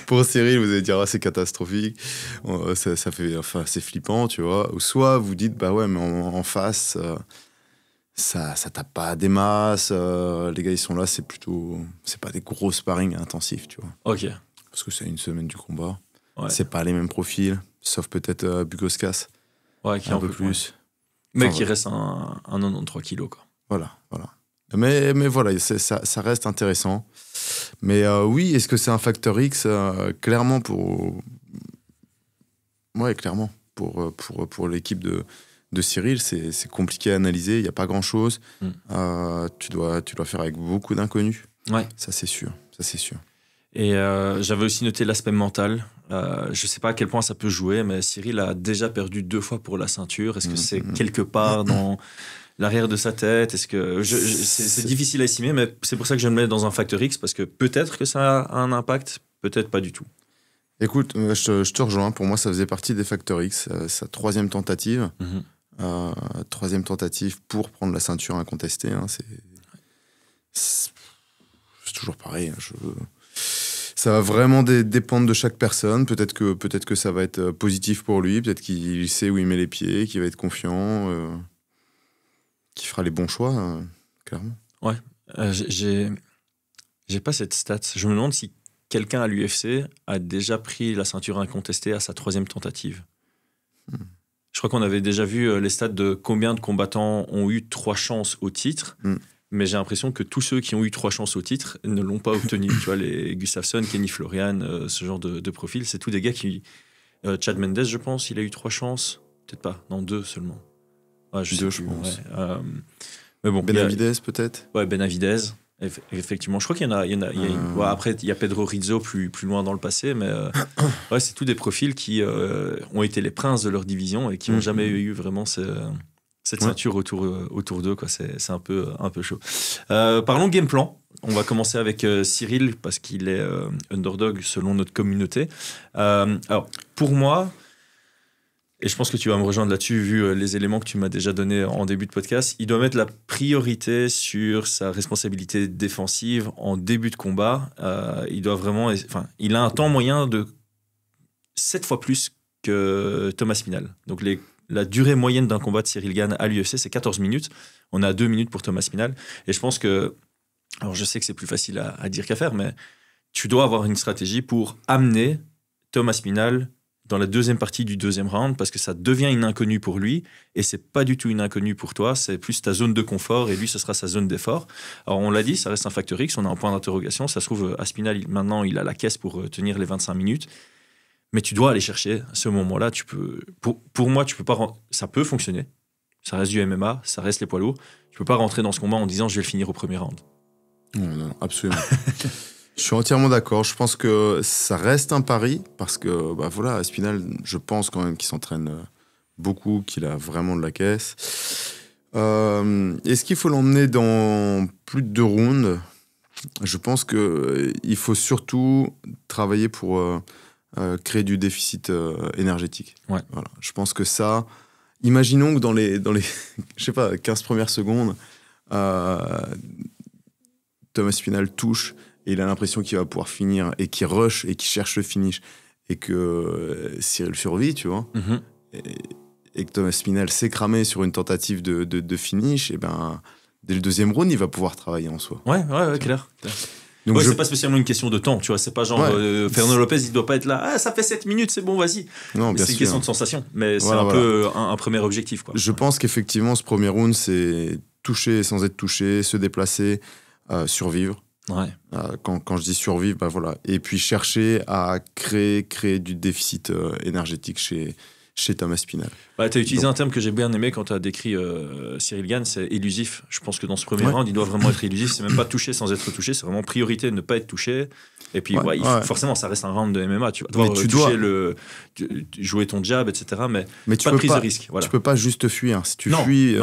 Pour Cyril, vous allez dire c'est catastrophique. Ça fait, c'est flippant, tu vois. Ou soit vous dites bah ouais, mais en face, ça tape pas des masses. Les gars, ils sont là. C'est pas des gros sparring intensifs, tu vois. Ok. Parce que c'est une semaine du combat. Ouais. C'est pas les mêmes profils, sauf peut-être Bukauskas. Ouais, qui est un peu plus. Mais qui reste un 93 kilos, quoi. Voilà. Mais voilà, ça reste intéressant. Mais oui, est-ce que c'est un facteur X? Clairement clairement. Pour l'équipe de Cyril, c'est compliqué à analyser. Il n'y a pas grand-chose. Tu dois faire avec beaucoup d'inconnus. Ouais. Ça, c'est sûr. Et j'avais aussi noté l'aspect mental. Je sais pas à quel point ça peut jouer, mais Cyril a déjà perdu 2 fois pour la ceinture. Est-ce que c'est quelque part dans l'arrière de sa tête? Est-ce que c'est difficile à estimer, mais c'est pour ça que je le mets dans un facteur X, parce que peut-être que ça a un impact, peut-être pas du tout. Écoute, je te rejoins. Pour moi, ça faisait partie des facteurs X. Sa 3e tentative. 3e tentative pour prendre la ceinture incontestée. Hein, c'est toujours pareil. Ça va vraiment dépendre de chaque personne. Peut-être que ça va être positif pour lui. Peut-être qu'il sait où il met les pieds, qu'il va être confiant, qu'il fera les bons choix, clairement. Ouais. J'ai pas cette stat. Je me demande si quelqu'un à l'UFC a déjà pris la ceinture incontestée à sa 3e tentative. Je crois qu'on avait déjà vu les stats de combien de combattants ont eu 3 chances au titre. Mais j'ai l'impression que tous ceux qui ont eu 3 chances au titre ne l'ont pas obtenu. Tu vois, les Gustafsson, Kenny Florian, ce genre de profil, c'est tous des gars qui... Chad Mendes, je pense, il a eu 3 chances. Peut-être pas, non, 2 seulement. Ouais, 2, je pense. Ouais. Mais bon, Benavidez, peut-être. Ouais, Benavidez. Effectivement, je crois qu'il y en a. Ouais, après, il y a Pedro Rizzo plus loin dans le passé, mais ouais, c'est tous des profils qui ont été les princes de leur division et qui n'ont jamais eu vraiment cette ceinture autour d'eux, quoi. C'est un peu chaud. Parlons game plan. On va commencer avec Cyril parce qu'il est underdog selon notre communauté. Alors, pour moi, et je pense que tu vas me rejoindre là-dessus vu les éléments que tu m'as déjà donnés en début de podcast, il doit mettre la priorité sur sa responsabilité défensive en début de combat. Il a un temps moyen de 7 fois plus que Thomas Spinal. Donc la durée moyenne d'un combat de Cyril Gane à l'UFC, c'est 14 minutes. On a 2 minutes pour Thomas Spinal. Et je pense que... Alors, je sais que c'est plus facile à dire qu'à faire, mais tu dois avoir une stratégie pour amener Thomas Spinal dans la 2e partie du 2e round, parce que ça devient une inconnue pour lui, et c'est pas du tout une inconnue pour toi, c'est plus ta zone de confort, et lui, ce sera sa zone d'effort. Alors, on l'a dit, ça reste un facteur X, on a un point d'interrogation. Ça se trouve, Aspinall, maintenant, il a la caisse pour tenir les 25 minutes. Mais tu dois aller chercher à ce moment-là. Pour moi, tu peux pas. Ça peut fonctionner. Ça reste du MMA, ça reste les poids lourds. Tu peux pas rentrer dans ce combat en disant je vais le finir au premier round. Non, absolument. Je suis entièrement d'accord. Je pense que ça reste un pari parce que voilà, Aspinall, je pense quand même qu'il s'entraîne beaucoup, qu'il a vraiment de la caisse. Est-ce qu'il faut l'emmener dans plus de 2 rounds? Je pense que il faut surtout travailler pour créer du déficit énergétique. Ouais. Voilà. Je pense que ça... Imaginons que dans les je sais pas, 15 premières secondes, Thomas Spinal touche et il a l'impression qu'il va pouvoir finir et qu'il rush et qu'il cherche le finish et que Cyril survit, tu vois, et que Thomas Spinal s'est cramé sur une tentative de finish, et ben dès le deuxième round, il va pouvoir travailler en soi. Ouais, clair. Donc c'est pas spécialement une question de temps, tu vois, c'est pas genre Fernando Lopez, il doit pas être là, ça fait 7 minutes, c'est bon, vas-y. Non, bien c'est une sûr. question de sensation, mais c'est peu un premier objectif, quoi. Je pense qu'effectivement, ce premier round, c'est toucher sans être touché, se déplacer, survivre. Ouais. Quand je dis survivre, bah voilà. Et puis chercher à créer du déficit énergétique chez Thomas Spinal. Bah, tu as utilisé un terme que j'ai bien aimé quand tu as décrit Cyril Gane, c'est élusif. Je pense que dans ce premier round, il doit vraiment être élusif. C'est même pas toucher sans être touché, c'est vraiment priorité de ne pas être touché. Et puis, forcément, ça reste un round de MMA. Tu vas devoir jouer ton jab, etc. Mais pas de prise de risque. Voilà. Tu peux pas juste fuir. Si tu fuis,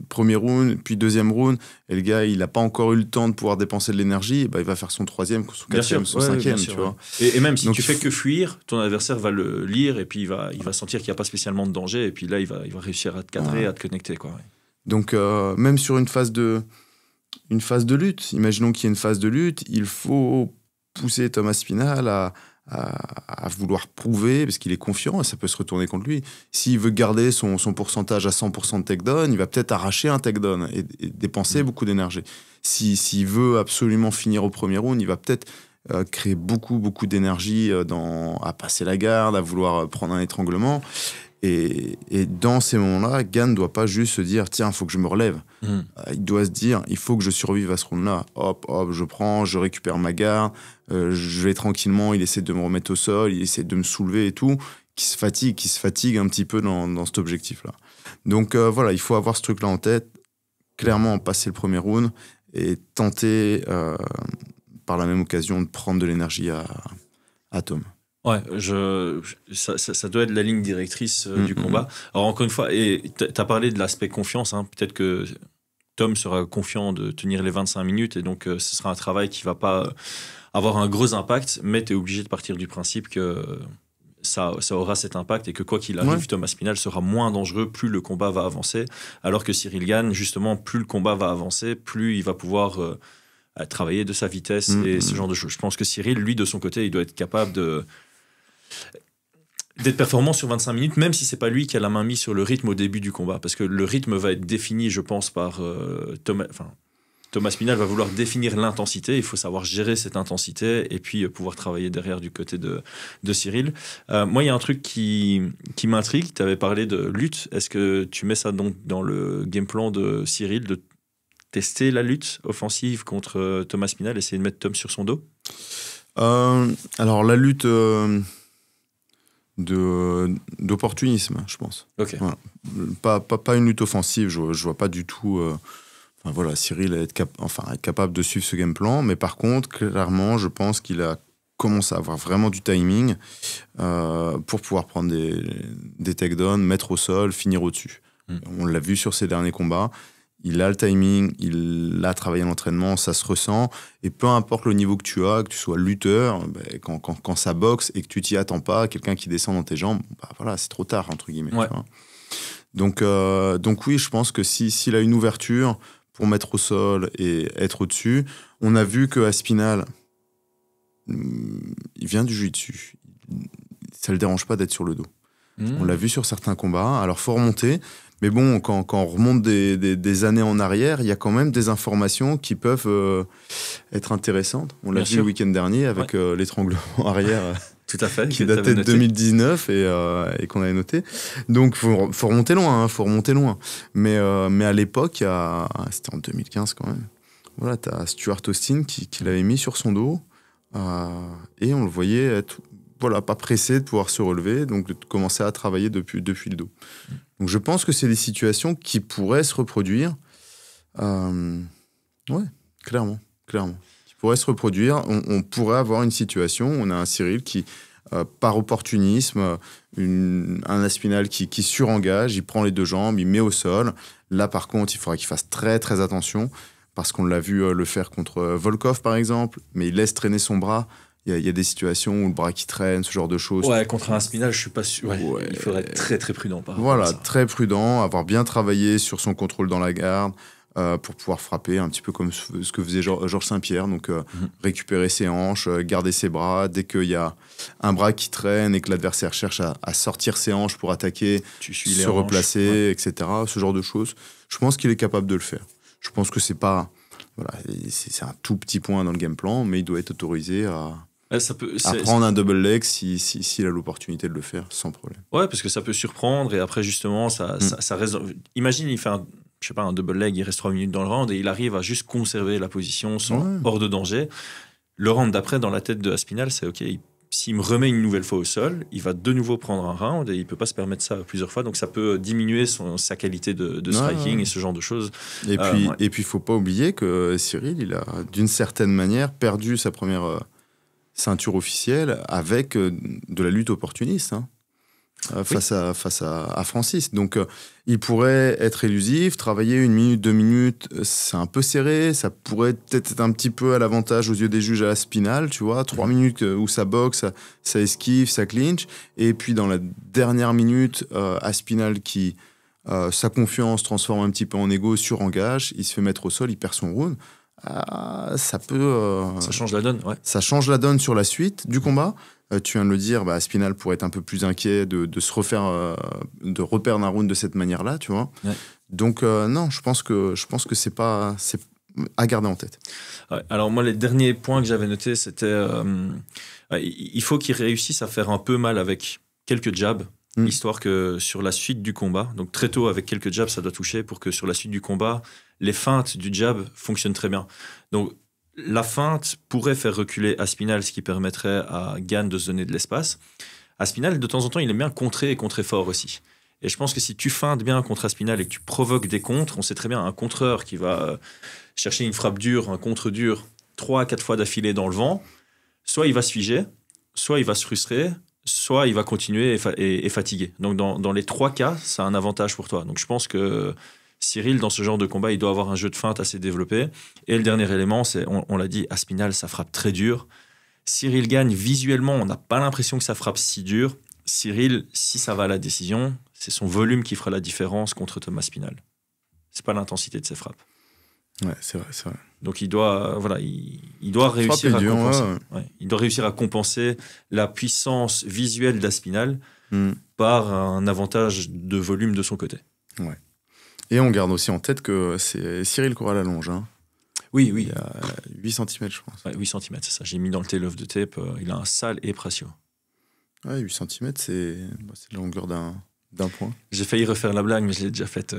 premier round, puis deuxième round, et le gars, il n'a pas encore eu le temps de pouvoir dépenser de l'énergie, bah, il va faire son troisième, son quatrième, son cinquième. Tu vois. Et même si tu fais que fuir, ton adversaire va le lire et puis il va sentir qu'il n'y a pas spécialement de danger. Et puis là, il va réussir à te cadrer, à te connecter, quoi. Donc, même sur une phase de lutte, imaginons qu'il y ait une phase de lutte, il faut pousser Thomas Spinal à vouloir prouver, parce qu'il est confiant et ça peut se retourner contre lui. S'il veut garder son pourcentage à 100% de takedown, il va peut-être arracher un takedown et dépenser beaucoup d'énergie. S'il veut absolument finir au premier round, il va peut-être créer beaucoup d'énergie à passer la garde, à vouloir prendre un étranglement. Et dans ces moments-là, Gane ne doit pas juste se dire « Tiens, il faut que je me relève ». Il doit se dire « Il faut que je survive à ce round-là. Hop, je récupère ma garde, je vais tranquillement, il essaie de me remettre au sol, il essaie de me soulever et tout ». Qui se fatigue un petit peu dans cet objectif-là. Donc voilà, il faut avoir ce truc-là en tête, clairement passer le premier round et tenter, par la même occasion, de prendre de l'énergie à Tom. Ouais, ça doit être la ligne directrice du combat. Alors encore une fois, et t'as parlé de l'aspect confiance, hein, peut-être que Tom sera confiant de tenir les 25 minutes et donc ce sera un travail qui va pas avoir un gros impact, mais t'es obligé de partir du principe que ça aura cet impact et que quoi qu'il arrive, Thomas Spinal sera moins dangereux plus le combat va avancer, alors que Cyril Gane, justement, plus le combat va avancer, plus il va pouvoir travailler de sa vitesse et ce genre de choses. Je pense que Cyril, lui, de son côté, il doit être capable d'être performant sur 25 minutes, même si c'est pas lui qui a la main mise sur le rythme au début du combat, parce que le rythme va être défini, je pense, par Thomas Spinal va vouloir définir l'intensité, il faut savoir gérer cette intensité et puis pouvoir travailler derrière du côté de Cyril. Moi, il y a un truc qui m'intrigue, tu avais parlé de lutte, est-ce que tu mets ça donc dans le game plan de Cyril, de tester la lutte offensive contre Thomas Spinal, essayer de mettre Tom sur son dos? Alors la lutte d'opportunisme, je pense. Ok. Voilà. Pas une lutte offensive, je vois pas du tout. Voilà, Cyril être capable de suivre ce game plan, mais par contre, clairement, je pense qu'il a commencé à avoir vraiment du timing pour pouvoir prendre des takedowns, mettre au sol, finir au-dessus. On l'a vu sur ses derniers combats. Il a le timing, il a travaillé à l'entraînement, ça se ressent. Et peu importe le niveau que tu sois lutteur, quand ça boxe et que tu t'y attends pas, quelqu'un qui descend dans tes jambes, voilà, c'est trop tard, entre guillemets. Ouais. Donc oui, je pense que s'il a une ouverture pour mettre au sol et être au-dessus, on a vu qu'à Spinal, il vient du jiu-jitsu. Ça le dérange pas d'être sur le dos. On l'a vu sur certains combats. Alors, faut remonter. Mais bon, quand on remonte des années en arrière, il y a quand même des informations qui peuvent être intéressantes. On l'a vu le week-end dernier avec l'étranglement arrière Tout à fait, qui datait de 2019 et qu'on avait noté. Donc, faut remonter loin. Faut remonter loin. Mais à l'époque, c'était en 2015 quand même. Voilà, tu as Stuart Austin qui l'avait mis sur son dos et on le voyait être... Voilà, pas pressé de pouvoir se relever, donc de commencer à travailler depuis le dos. Donc je pense que c'est des situations qui pourraient se reproduire. Clairement. Qui pourraient se reproduire. On pourrait avoir une situation, on a un Cyril qui, par opportunisme, un Aspinal qui surengage, il prend les deux jambes, il met au sol. Là, par contre, il faudra qu'il fasse très, très attention, parce qu'on l'a vu le faire contre Volkov, par exemple, mais il laisse traîner son bras. Il y a des situations où le bras qui traîne, ce genre de choses. Ouais, contre un Spinal, je suis pas sûr. Ouais, il faudrait être très très prudent par rapport à ça. Très prudent, avoir bien travaillé sur son contrôle dans la garde, pour pouvoir frapper, un petit peu comme ce que faisait Georges Saint-Pierre. Donc, récupérer ses hanches, garder ses bras. Dès qu'il y a un bras qui traîne et que l'adversaire cherche à sortir ses hanches pour attaquer, se replacer, etc. Ce genre de choses. Je pense qu'il est capable de le faire. Je pense que c'est pas... Voilà, c'est un tout petit point dans le game plan, mais il doit être autorisé à prendre un double leg s'il a l'opportunité de le faire, sans problème. Ouais, parce que ça peut surprendre, et après, justement, ça reste... Imagine, il fait un double leg, il reste 3 minutes dans le round, et il arrive à juste conserver la position hors de danger. Le round d'après, dans la tête de Aspinall, c'est OK, s'il me remet une nouvelle fois au sol, il va de nouveau prendre un round, et il peut pas se permettre ça plusieurs fois, donc ça peut diminuer sa qualité de striking et ce genre de choses. Et puis, faut pas oublier que Cyril, il a, d'une certaine manière, perdu sa première... ceinture officielle avec de la lutte opportuniste face à Francis. Donc, il pourrait être élusif, travailler 1 minute, 2 minutes, c'est un peu serré, ça pourrait peut-être être un petit peu à l'avantage aux yeux des juges à Aspinall, tu vois, 3 minutes où ça boxe, ça esquive, ça clinch, et puis dans la dernière minute, Aspinall qui, sa confiance transforme un petit peu en ego, surengage, il se fait mettre au sol, il perd son round. Ça peut... ça change la donne, ouais. Ça change la donne sur la suite du combat. Tu viens de le dire, Aspinall pourrait être un peu plus inquiet de se refaire, de reperdre un round de cette manière-là, tu vois. Ouais. Donc, non, je pense que c'est à garder en tête. Ouais, alors, moi, les derniers points que j'avais notés, c'était... il faut qu'il réussisse à faire un peu mal avec quelques jabs, histoire que sur la suite du combat, donc très tôt avec quelques jabs, ça doit toucher pour que sur la suite du combat, les feintes du jab fonctionnent très bien. Donc, la feinte pourrait faire reculer Aspinall, ce qui permettrait à Gane de se donner de l'espace. Aspinall, de temps en temps, il aime bien contrer et contrer fort aussi. Et je pense que si tu feintes bien contre Aspinall et que tu provoques des contres, on sait très bien un contreur qui va chercher une frappe dure, un contre dur, 3 à 4 fois d'affilée dans le vent, soit il va se figer, soit il va se frustrer, soit il va continuer et fatiguer. Donc, dans les 3 cas, c'est un avantage pour toi. Donc, je pense que Cyril, dans ce genre de combat, il doit avoir un jeu de feinte assez développé. Et le dernier élément, c'est, on l'a dit, Aspinall, ça frappe très dur. Cyril gagne visuellement, on n'a pas l'impression que ça frappe si dur. Cyril, si ça va à la décision, c'est son volume qui fera la différence contre Thomas Aspinall. C'est pas l'intensité de ses frappes. Ouais, c'est vrai. Donc il doit réussir à compenser. Ouais, il doit réussir à compenser la puissance visuelle d'Aspinall par un avantage de volume de son côté. Ouais. Et on garde aussi en tête que c'est Cyril qui aura la longe. Oui. Il y a 8 cm, je pense. Ouais, 8 cm, c'est ça. J'ai mis dans le tail of the tape. Il a un sale et ratio. Ouais, 8 cm, c'est la longueur d'un point. J'ai failli refaire la blague, mais je l'ai déjà faite.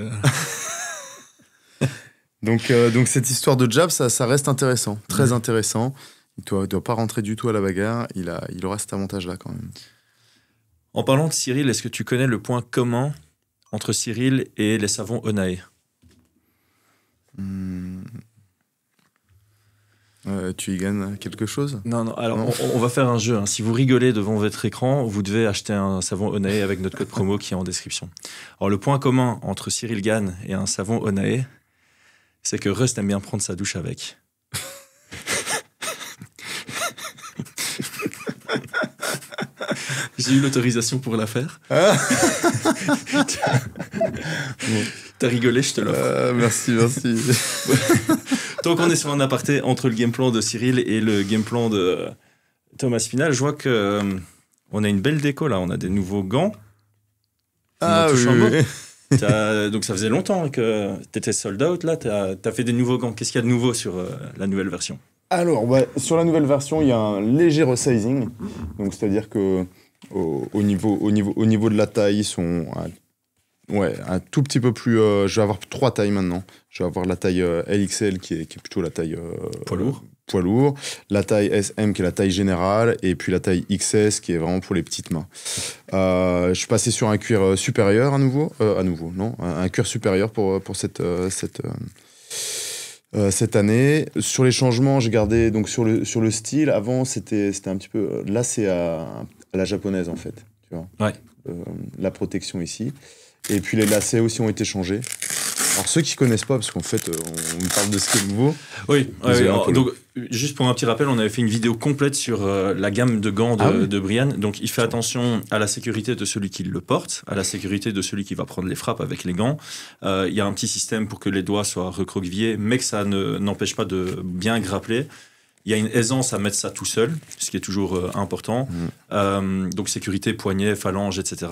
Donc cette histoire de jab, ça reste intéressant. Très intéressant. Il ne doit pas rentrer du tout à la bagarre. Il aura cet avantage-là quand même. En parlant de Cyril, est-ce que tu connais le point commun entre Cyril et les savons Onae? Tu y gagnes quelque chose? Non. Alors, on va faire un jeu. Si vous rigolez devant votre écran, vous devez acheter un savon Onae avec notre code promo qui est en description. Alors, le point commun entre Cyril Gane et un savon Onae, c'est que Rust aime bien prendre sa douche avec. J'ai eu l'autorisation pour la faire. T'as rigolé, je te l'offre. Merci. Tant qu'on est sur un aparté entre le game plan de Cyril et le game plan de Thomas Aspinall, je vois que on a une belle déco là. On a des nouveaux gants. Oui. Donc ça faisait longtemps que t'étais sold out là. T'as fait des nouveaux gants. Qu'est-ce qu'il y a de nouveau sur la nouvelle version? Alors, sur la nouvelle version, il y a un léger resizing. Donc, c'est-à-dire que au niveau de la taille, ils sont un tout petit peu plus... je vais avoir 3 tailles maintenant. Je vais avoir la taille LXL qui est plutôt la taille... poids lourd. La taille SM qui est la taille générale. Et puis la taille XS qui est vraiment pour les petites mains. Je suis passé sur un cuir supérieur à nouveau. Un cuir supérieur pour cette année. Sur les changements, j'ai gardé donc sur le style. Avant, c'était un petit peu... Là, c'est à la japonaise, en fait. Tu vois. Ouais. La protection ici. Et puis, les lacets aussi ont été changés. Alors ceux qui connaissent pas, parce qu'en fait, on parle de ce qui est nouveau. Oui, Désolé, Polo. donc juste pour un petit rappel, on avait fait une vidéo complète sur la gamme de gants de Brian. Donc il fait attention à la sécurité de celui qui le porte, à la sécurité de celui qui va prendre les frappes avec les gants. Il y a un petit système pour que les doigts soient recroquevillés, mais que ça n'empêche pas de bien grappler. Il y a une aisance à mettre ça tout seul, ce qui est toujours important. Donc sécurité, poignet, phalange, etc.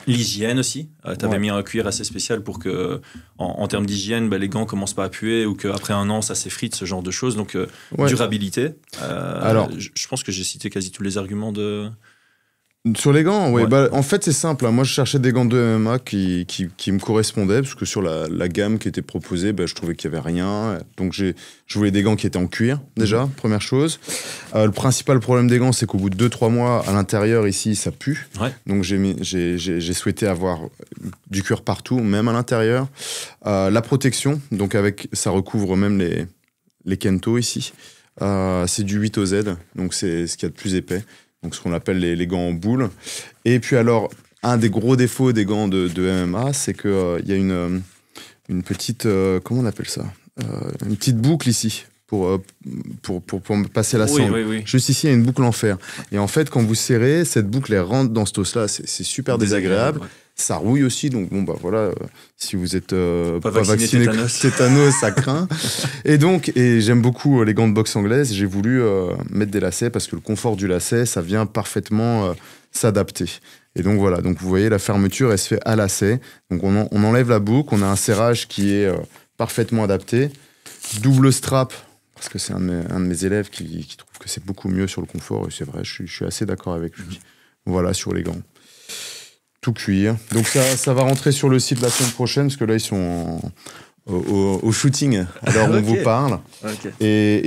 L'hygiène aussi. Tu avais mis un cuir assez spécial pour que, en termes d'hygiène, les gants commencent pas à puer ou qu'après un an, ça s'effrite, ce genre de choses. Donc, durabilité. Alors, je pense que j'ai cité quasi tous les arguments de... Sur les gants, oui. En fait, c'est simple. Moi, je cherchais des gants de MMA qui me correspondaient, parce que sur la gamme qui était proposée, je trouvais qu'il n'y avait rien. Donc, je voulais des gants qui étaient en cuir, déjà, première chose. Le principal problème des gants, c'est qu'au bout de 2-3 mois, à l'intérieur, ici, ça pue. Ouais. Donc, j'ai souhaité avoir du cuir partout, même à l'intérieur. La protection, donc ça recouvre même les Kento ici. C'est du 8 OZ, donc c'est ce qu'il y a de plus épais. Donc, ce qu'on appelle les gants en boule. Et puis, alors, un des gros défauts des gants de MMA, c'est qu'il y a une petite... comment on appelle ça une petite boucle ici pour passer la sangle. Oui. Juste ici, il y a une boucle en fer. Et en fait, quand vous serrez, cette boucle, elle rentre dans cet os-là. C'est super désagréable. Ouais. Ça rouille aussi, donc voilà, si vous êtes pas vacciné contre tétanos, ça craint. Et j'aime beaucoup les gants de boxe anglaise. J'ai voulu mettre des lacets parce que le confort du lacet, ça vient parfaitement s'adapter. Et donc voilà, donc vous voyez, la fermeture, elle se fait à lacet. Donc on enlève la boucle, on a un serrage qui est parfaitement adapté. Double strap, parce que c'est un de mes élèves qui trouve que c'est beaucoup mieux sur le confort. Et c'est vrai, je suis assez d'accord avec lui. Voilà, sur les gants. Tout cuir. Donc ça va rentrer sur le site la semaine prochaine, parce que là, ils sont au shooting, alors on vous parle. Okay.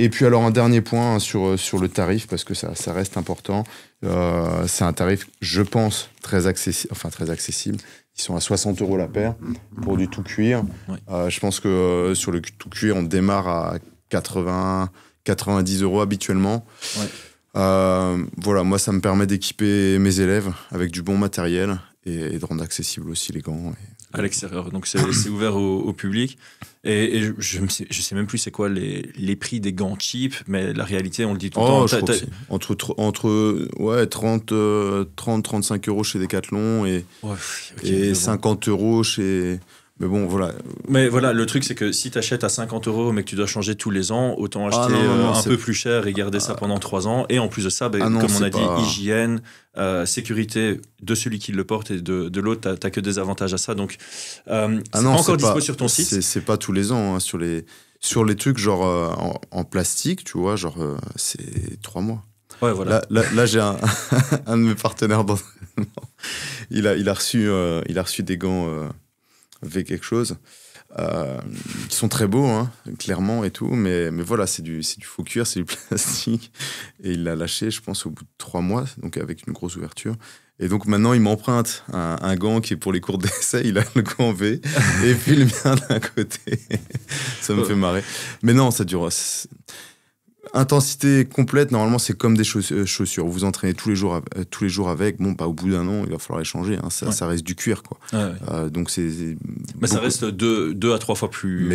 Et puis alors, un dernier point sur le tarif, parce que ça reste important. C'est un tarif, je pense, très accessible. Ils sont à 60 € la paire pour du tout cuir. Ouais. Je pense que sur le tout cuir, on démarre à 90 € habituellement. Ouais. Voilà, moi, ça me permet d'équiper mes élèves avec du bon matériel et de rendre accessible aussi les gants. À l'extérieur, donc c'est ouvert au public. Et je sais même plus c'est quoi les prix des gants cheap, mais la réalité, on le dit tout le temps. Je crois que entre 30-35 € chez Decathlon et 50 € chez... Mais bon, voilà. Mais voilà, le truc, c'est que si tu achètes à 50 € mais que tu dois changer tous les ans, autant acheter un peu plus cher et garder ça pendant 3 ans. Et en plus de ça, comme on a dit, hygiène, sécurité de celui qui le porte et de l'autre, t'as que des avantages à ça. Donc, c'est pas encore dispo sur ton site. C'est pas tous les ans. Hein, sur les trucs genre en plastique, tu vois, c'est 3 mois. Ouais, voilà. Là j'ai un de mes partenaires d'entraînement. Il a reçu des gants... avec quelque chose qui sont très beaux, hein, clairement et tout, mais voilà, c'est du faux cuir, c'est du plastique, et il l'a lâché, je pense, au bout de 3 mois, donc avec une grosse ouverture. Et donc maintenant, il m'emprunte un gant qui est pour les cours d'essai, il a le gant V, et puis le mien d'un côté. Ça me fait marrer. Mais non, ça dure... Intensité complète, normalement, c'est comme des chaussures. Vous entraînez tous les jours avec. Bon, au bout d'un an, il va falloir les changer. Hein. Ça reste du cuir, quoi. Donc c'est. Mais ça reste 2 à 3 fois plus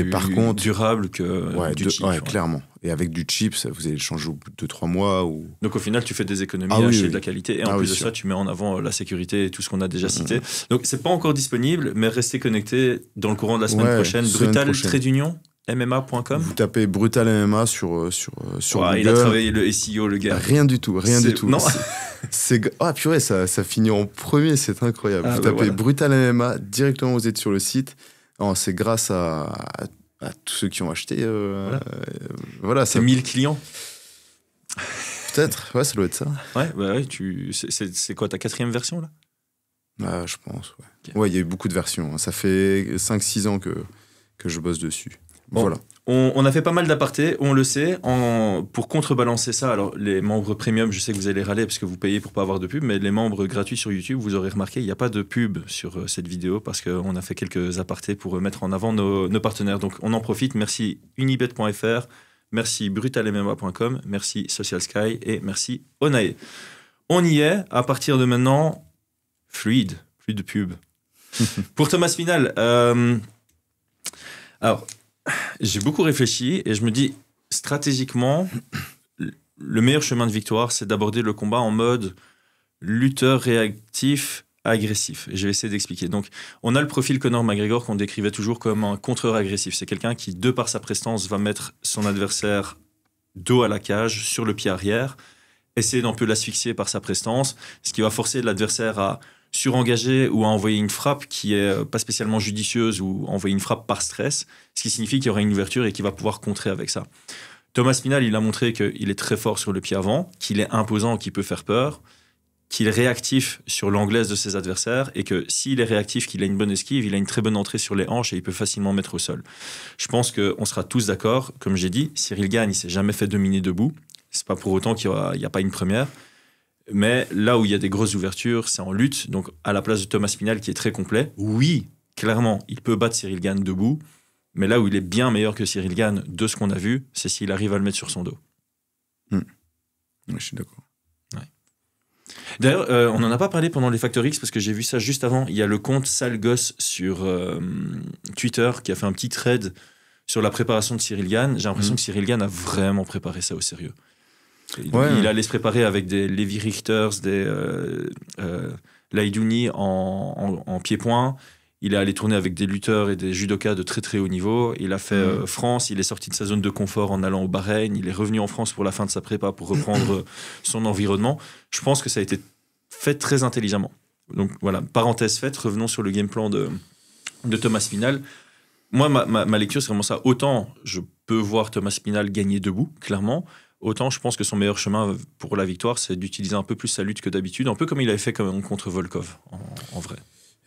durable que du cheap. Clairement. Et avec du cheap, vous allez le changer au bout de 2-3 mois. Donc au final, tu fais des économies à acheter de la qualité. Et en plus de ça, tu mets en avant la sécurité et tout ce qu'on a déjà cité. Donc c'est pas encore disponible, mais restez connectés dans le courant de la semaine prochaine. Brutal-trait-d'union. MMA.com. Vous tapez Brutal MMA sur Google. Il a travaillé le SEO, le gars. Rien du tout. Non. Purée, ça finit en premier, c'est incroyable. Vous tapez Brutal MMA, directement vous êtes sur le site. C'est grâce à tous ceux qui ont acheté. Voilà. C'est 1000 clients. Peut-être, ça doit être ça. C'est quoi ta 4e version là? Je pense, ouais. Il y a eu beaucoup de versions. Ça fait 5-6 ans que je bosse dessus. Bon, voilà. On a fait pas mal d'apartés, on le sait. Pour contrebalancer ça, alors les membres premium, je sais que vous allez râler parce que vous payez pour pas avoir de pub, mais les membres gratuits sur YouTube, vous aurez remarqué, il n'y a pas de pub sur cette vidéo parce qu'on a fait quelques apartés pour mettre en avant nos partenaires. Donc on en profite. Merci unibet.fr, merci brutalmma.com, merci Social Sky et merci Onae. On y est. À partir de maintenant, fluide, plus de pub. Pour Thomas Spinal, Alors, j'ai beaucoup réfléchi et je me dis, stratégiquement, le meilleur chemin de victoire, c'est d'aborder le combat en mode lutteur réactif, agressif. Et je vais essayer d'expliquer. Donc, on a le profil Conor McGregor qu'on décrivait toujours comme un contreur agressif. C'est quelqu'un qui, de par sa prestance, va mettre son adversaire dos à la cage, sur le pied arrière, essayer d'un peu l'asphyxier par sa prestance, ce qui va forcer l'adversaire à surengager ou à envoyer une frappe qui est pas spécialement judicieuse ou envoyer une frappe par stress, ce qui signifie qu'il y aura une ouverture et qu'il va pouvoir contrer avec ça. Thomas Spinal, il a montré qu'il est très fort sur le pied avant, qu'il est imposant, qu'il peut faire peur, qu'il est réactif sur l'anglaise de ses adversaires et que s'il est réactif, qu'il a une bonne esquive, il a une très bonne entrée sur les hanches et il peut facilement mettre au sol. Je pense qu'on sera tous d'accord, comme j'ai dit, Cyril Gane, il s'est jamais fait dominer debout. C'est pas pour autant qu'il n'y a pas une première. Mais là où il y a des grosses ouvertures, c'est en lutte. Donc à la place de Thomas Spinal qui est très complet, oui, clairement, il peut battre Cyril Gane debout. Mais là où il est bien meilleur que Cyril Gane, de ce qu'on a vu, c'est s'il arrive à le mettre sur son dos. Ouais, je suis d'accord. D'ailleurs, on n'en a pas parlé pendant les Factor X parce que j'ai vu ça juste avant. Il y a le compte Sale Gosse sur Twitter qui a fait un petit thread sur la préparation de Cyril Gane. J'ai l'impression que Cyril Gane a vraiment préparé ça au sérieux. Il allait se préparer avec des Levi Richters, des Laidouni en pied-point. Il est allé tourner avec des lutteurs et des judokas de très très haut niveau. Il a fait France, il est sorti de sa zone de confort en allant au Bahreïn. Il est revenu en France pour la fin de sa prépa pour reprendre son environnement. Je pense que ça a été fait très intelligemment. Donc voilà, parenthèse faite, revenons sur le game plan de Thomas Spinal. Moi, ma lecture, c'est vraiment ça. Autant je peux voir Thomas Spinal gagner debout, clairement, autant je pense que son meilleur chemin pour la victoire, c'est d'utiliser un peu plus sa lutte que d'habitude, un peu comme il avait fait contre Volkov, en vrai.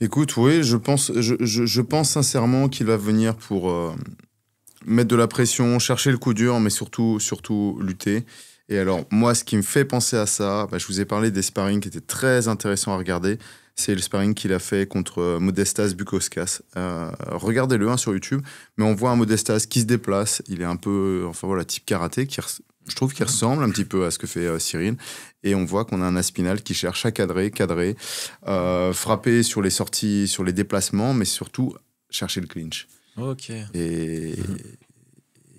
Écoute, oui, je pense sincèrement qu'il va venir pour mettre de la pression, chercher le coup dur, mais surtout lutter. Et alors, moi, ce qui me fait penser à ça, je vous ai parlé des sparring qui étaient très intéressants à regarder. C'est le sparring qu'il a fait contre Modestas Bukauskas. Regardez-le sur YouTube, mais on voit un Modestas qui se déplace. Il est un peu, type karaté, je trouve qu'il ressemble un petit peu à ce que fait Cyril. Et on voit qu'on a un Aspinal qui cherche à cadrer, frapper sur les sorties, sur les déplacements, mais surtout chercher le clinch. Ok. Et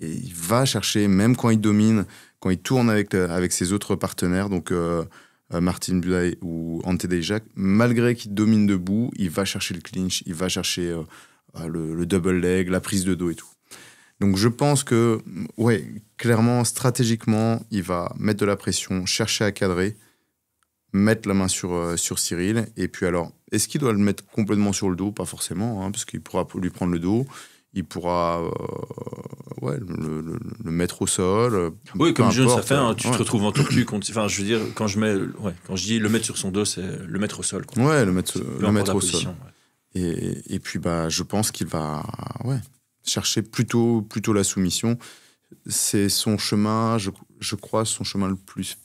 il va chercher, même quand il domine, quand il tourne avec ses autres partenaires, donc Martin Buday ou Ante Dijak, malgré qu'il domine debout, il va chercher le clinch, il va chercher le double leg, la prise de dos et tout. Donc je pense que, clairement, stratégiquement, il va mettre de la pression, chercher à cadrer, mettre la main sur Cyril. Et puis alors, est-ce qu'il doit le mettre complètement sur le dos? Pas forcément, parce qu'il pourra lui prendre le dos. Il pourra le mettre au sol. Oui, comme Jones ça fait, tu te retrouves en tortue. Enfin, je veux dire, quand je dis le mettre sur son dos, c'est le mettre au sol. Quoi. Ouais, le mettre au sol. Ouais. Et puis, je pense qu'il va chercher plutôt la soumission. C'est son chemin, je crois, son chemin le plus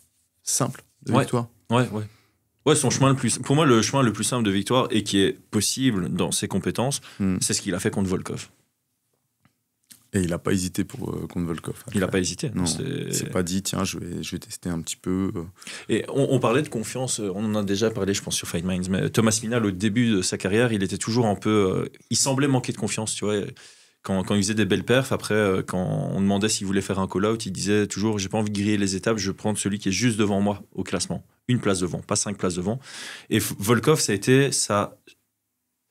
simple de victoire. Ouais, son chemin pour moi, le chemin le plus simple de victoire et qui est possible dans ses compétences, c'est ce qu'il a fait contre Volkov. Et il n'a pas hésité contre Volkov. Il n'a pas hésité. Non, c'est pas dit, tiens, je vais tester un petit peu. Et on parlait de confiance, on en a déjà parlé, je pense, sur Fight Minds, mais Thomas Spinal, au début de sa carrière, il était toujours un peu... il semblait manquer de confiance, tu vois. Quand il faisait des belles perfs, après, quand on demandait s'il voulait faire un call-out, il disait toujours « j'ai pas envie de griller les étapes, je vais prendre celui qui est juste devant moi au classement. Une place devant, pas 5 places devant. » Et Volkov, ça a été sa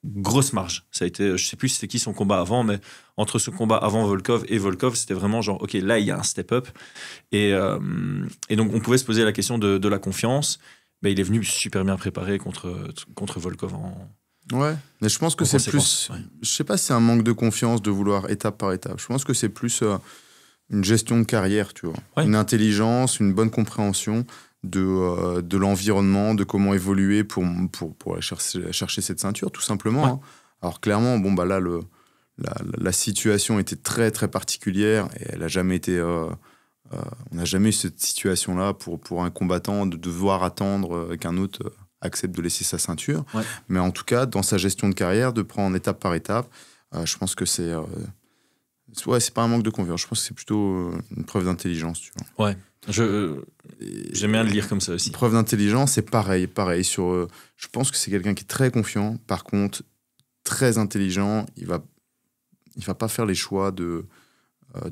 grosse marge. Ça a été, je sais plus c'était qui son combat avant, mais entre ce combat avant Volkov et Volkov, c'était vraiment genre « ok, là, il y a un step-up. » Et donc, on pouvait se poser la question de la confiance. Mais il est venu super bien préparé contre Volkov Ouais, mais je pense que c'est plus... Je sais pas si c'est un manque de confiance de vouloir étape par étape. Je pense que c'est plus une gestion de carrière, tu vois. Ouais. Une intelligence, une bonne compréhension de l'environnement, de comment évoluer pour aller chercher cette ceinture, tout simplement. Ouais. Hein. Alors clairement, là, la situation était très, très particulière et elle n'a jamais été... on n'a jamais eu cette situation-là pour un combattant de devoir attendre qu'un autre... accepte de laisser sa ceinture. Ouais. Mais en tout cas, dans sa gestion de carrière, de prendre étape par étape, je pense que c'est pas un manque de confiance. Je pense que c'est plutôt une preuve d'intelligence. Tu vois. Ouais, j'aime bien le lire comme ça aussi. Preuve d'intelligence, c'est pareil. Je pense que c'est quelqu'un qui est très confiant, par contre, très intelligent. Il va pas faire les choix de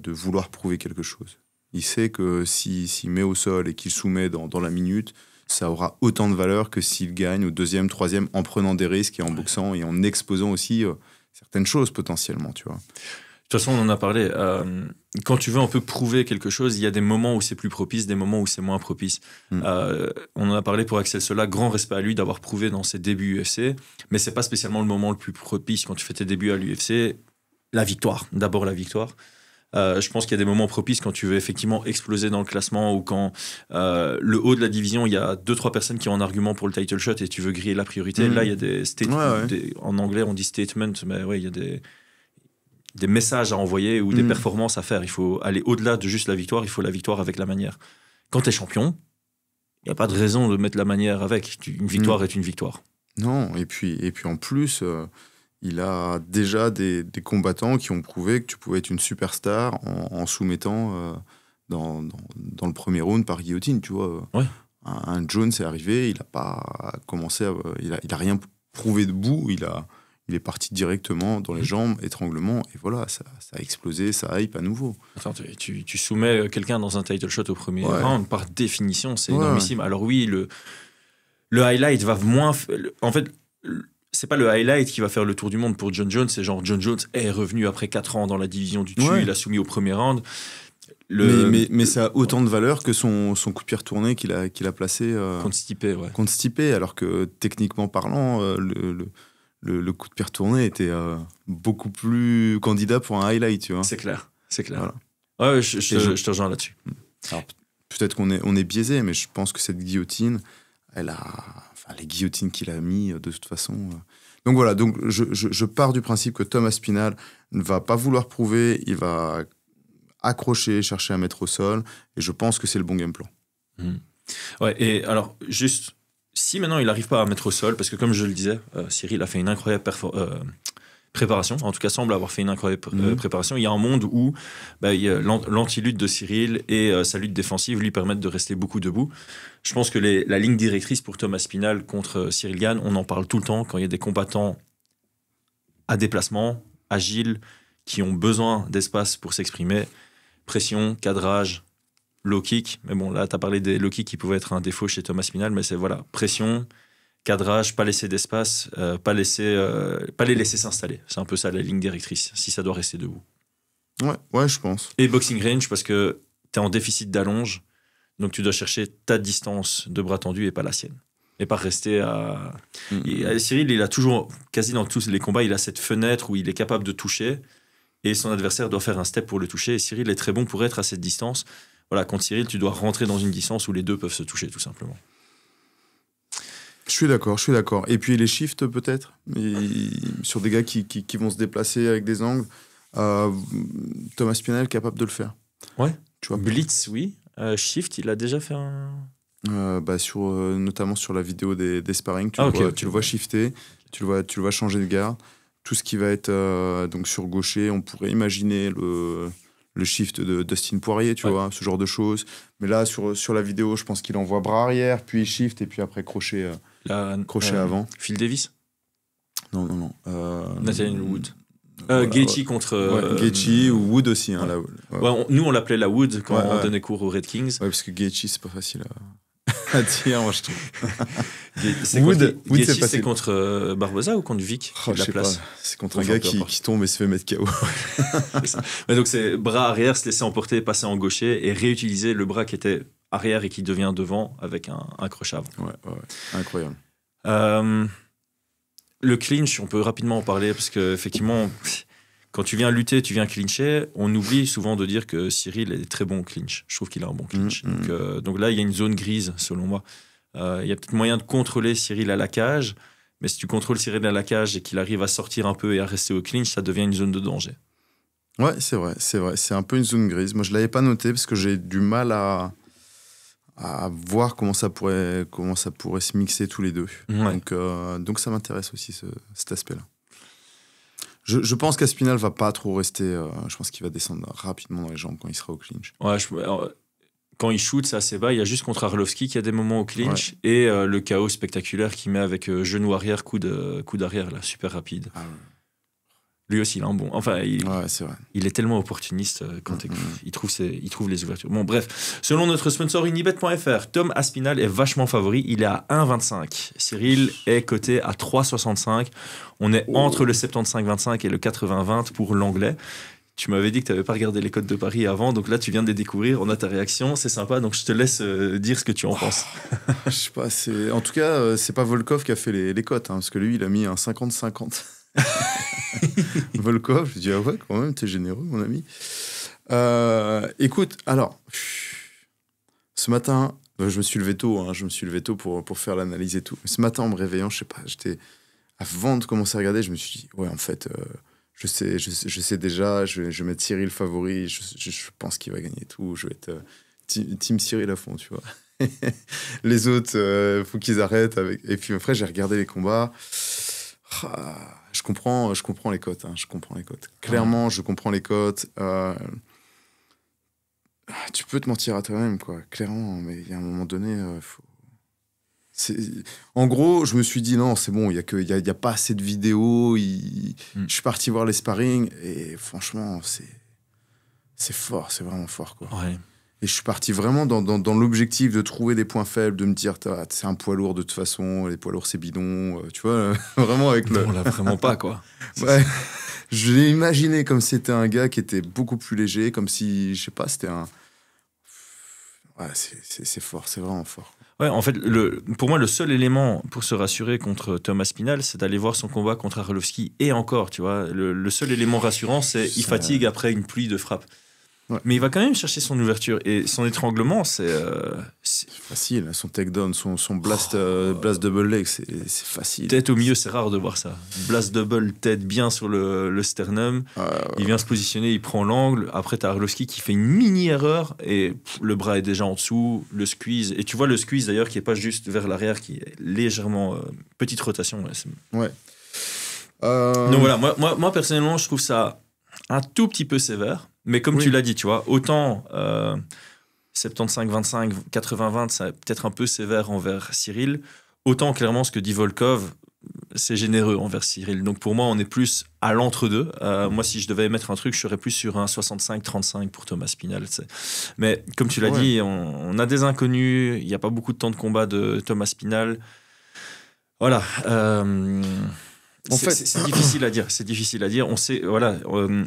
vouloir prouver quelque chose. Il sait que s'il met au sol et qu'il soumet dans la minute, ça aura autant de valeur que s'il gagne au deuxième, troisième, en prenant des risques et en boxant et en exposant aussi certaines choses potentiellement, tu vois. De toute façon, on en a parlé. Quand tu veux un peu prouver quelque chose, il y a des moments où c'est plus propice, des moments où c'est moins propice. On en a parlé pour Axel Sola. Grand respect à lui d'avoir prouvé dans ses débuts UFC, mais c'est pas spécialement le moment le plus propice quand tu fais tes débuts à l'UFC. La victoire, d'abord la victoire. Je pense qu'il y a des moments propices quand tu veux effectivement exploser dans le classement ou quand le haut de la division, il y a 2-3 personnes qui ont un argument pour le title shot et tu veux griller la priorité. Là, il y a des statements. En anglais, on dit statement, mais ouais, il y a des messages à envoyer ou des performances à faire. Il faut aller au-delà de juste la victoire. Il faut la victoire avec la manière. Quand tu es champion, il n'y a pas de raison de mettre la manière avec. Une victoire est une victoire. Non, et puis en plus... il a déjà des combattants qui ont prouvé que tu pouvais être une superstar en soumettant dans le premier round par guillotine, tu vois. Ouais. Un Jones est arrivé, il n'a pas commencé, il a rien prouvé debout, il est parti directement dans les jambes, étranglement, et voilà, ça a explosé, ça hype à nouveau. Attends, tu soumets quelqu'un dans un title shot au premier round, par définition, c'est énormissime. Alors oui, le highlight va moins... En fait... C'est pas le highlight qui va faire le tour du monde pour John Jones, c'est genre John Jones est revenu après 4 ans dans la division du dessus, il a soumis au premier round. Mais ça a autant de valeur que son coup de pied retourné qu'il a placé contre Stipe, alors que techniquement parlant, le coup de pied retourné était beaucoup plus candidat pour un highlight, tu vois. C'est clair. Voilà. Ouais, je te rejoins là-dessus. Alors, peut-être qu'on est biaisé, mais je pense que cette guillotine, les guillotines qu'il a mis de toute façon. Donc voilà, je pars du principe que Thomas Spinal ne va pas vouloir prouver, il va accrocher, chercher à mettre au sol, et je pense que c'est le bon game plan. Ouais, et alors, juste, si maintenant il n'arrive pas à mettre au sol, parce que comme je le disais, Cyril a fait une incroyable préparation, en tout cas semble avoir fait une incroyable préparation. Il y a un monde où l'anti-lutte de Cyril et sa lutte défensive lui permettent de rester beaucoup debout. Je pense que la ligne directrice pour Thomas Spinal contre Cyril Gane, on en parle tout le temps quand il y a des combattants à déplacement, agiles, qui ont besoin d'espace pour s'exprimer. Pression, cadrage, low kick. Mais bon, là, tu as parlé des low kicks qui pouvaient être un défaut chez Thomas Spinal, mais c'est voilà, pression, cadrage, pas laisser d'espace, pas les laisser s'installer. C'est un peu ça la ligne directrice, si ça doit rester debout. Ouais, je pense. Et boxing range, parce que tu es en déficit d'allonge, donc tu dois chercher ta distance de bras tendu et pas la sienne. Et pas rester à... Cyril, il a toujours, quasi dans tous les combats, il a cette fenêtre où il est capable de toucher et son adversaire doit faire un step pour le toucher. Et Cyril est très bon pour être à cette distance. Voilà, contre Cyril, tu dois rentrer dans une distance où les deux peuvent se toucher, tout simplement. Je suis d'accord. Et puis les shifts, peut-être, sur des gars qui vont se déplacer avec des angles. Thomas Spinal est capable de le faire. Ouais. Tu vois. Blitz, oui. Shift, il a déjà fait un... notamment sur la vidéo des sparring, tu le vois shifter, tu le vois changer de garde. Tout ce qui va être donc sur gaucher, on pourrait imaginer le shift de Dustin Poirier, tu vois, ce genre de choses. Mais là, sur la vidéo, je pense qu'il envoie bras arrière, puis shift, et puis après crochet avant. Phil Davis. Non. Nathaniel Wood. Gaethje contre... Gaethje ou Wood aussi. Hein, nous, on l'appelait la Wood quand on donnait cours aux Red Kings. Ouais, parce que Gaethje, c'est pas facile à dire, moi, je trouve. Gaethje, c'est contre Barboza ou contre Vic? Je sais pas. C'est contre un gars qui tombe et se fait mettre KO. Mais donc, c'est bras arrière, se laisser emporter, passer en gaucher et réutiliser le bras qui était arrière et qui devient devant avec un crochet avant. Ouais. Incroyable. Le clinch, on peut rapidement en parler parce qu'effectivement, quand tu viens lutter, tu viens clincher, on oublie souvent de dire que Cyril est très bon au clinch. Je trouve qu'il a un bon clinch. Donc là, il y a une zone grise, selon moi. Il y a peut-être moyen de contrôler Cyril à la cage, mais si tu contrôles Cyril à la cage et qu'il arrive à sortir un peu et à rester au clinch, ça devient une zone de danger. Ouais, c'est vrai. C'est un peu une zone grise. Moi, je ne l'avais pas noté parce que j'ai du mal à voir comment ça pourrait se mixer tous les deux. Ouais. Donc ça m'intéresse aussi cet aspect-là. Je pense qu'Aspinal va pas trop rester. Je pense qu'il va descendre rapidement dans les jambes quand il sera au clinch. Ouais, quand il shoot, c'est assez bas. Il y a juste contre Arlovski qui a des moments au clinch et le KO spectaculaire qu'il met avec genou arrière, coude arrière, là, super rapide. Lui aussi, il a un bon. Enfin, Ouais, c'est vrai. il est tellement opportuniste quand il trouve les ouvertures. Bon, bref. Selon notre sponsor Unibet.fr, Tom Aspinall est vachement favori. Il est à 1,25. Cyril est coté à 3,65. On est entre le 75-25 et le 80-20 pour l'anglais. Tu m'avais dit que tu n'avais pas regardé les codes de Paris avant, donc là tu viens de les découvrir, on a ta réaction, c'est sympa, donc je te laisse dire ce que tu en penses. Je sais pas, en tout cas, c'est pas Volkov qui a fait les cotes, hein, parce que lui, il a mis un 50-50. Volkov, je dis, ah ouais, quand même, t'es généreux, mon ami. Écoute, alors, ce matin, je me suis levé tôt, pour faire l'analyse et tout. Mais ce matin, en me réveillant, je sais pas, avant de commencer à regarder, je me suis dit, ouais, en fait, je sais déjà, je vais mettre Cyril favori, je pense qu'il va gagner tout, je vais être team Cyril à fond, tu vois. Les autres, faut qu'ils arrêtent avec. Et puis après, j'ai regardé les combats. Je comprends les cotes. Hein, je comprends les cotes. Clairement, je comprends les cotes. Tu peux te mentir à toi-même, quoi. Clairement, mais il y a un moment donné, faut. En gros, je me suis dit non, c'est bon. Il y a pas assez de vidéos. Je suis parti voir les sparring et franchement, c'est fort, c'est vraiment fort, quoi. Ouais. Et je suis parti vraiment dans l'objectif de trouver des points faibles, de me dire, c'est un poids lourd de toute façon, les poids lourds c'est bidon, tu vois, vraiment avec le... On l'a vraiment pas, quoi. Ouais. Je l'ai imaginé comme si c'était un gars qui était beaucoup plus léger, comme si, je sais pas, c'était un... Ouais, c'est fort, c'est vraiment fort. Ouais, en fait, pour moi, le seul élément pour se rassurer contre Tom Aspinall, c'est d'aller voir son combat contre Arlovski. Et encore, tu vois, le seul élément rassurant, c'est qu'il fatigue après une pluie de frappes. Ouais. Mais il va quand même chercher son ouverture. Et son étranglement, c'est facile. Son takedown, son blast double leg, c'est facile. Tête au milieu, c'est rare de voir ça. Blast double, tête bien sur le sternum. Il vient se positionner, il prend l'angle. Après, t'as Arlovski qui fait une mini-erreur et le bras est déjà en dessous. Le squeeze. Et tu vois le squeeze d'ailleurs qui n'est pas juste vers l'arrière, qui est légèrement petite rotation. Ouais. Donc voilà, moi personnellement, je trouve ça un tout petit peu sévère. Mais comme tu l'as dit, tu vois, autant 75-25, 80-20, c'est peut-être un peu sévère envers Cyril, autant clairement ce que dit Volkov, c'est généreux envers Cyril. Donc pour moi, on est plus à l'entre-deux. Moi, si je devais mettre un truc, je serais plus sur un 65-35 pour Tom Aspinall. Mais comme tu l'as dit, on a des inconnus, il n'y a pas beaucoup de temps de combat de Tom Aspinall. Voilà. En fait, c'est difficile à dire. C'est difficile à dire. On sait, voilà.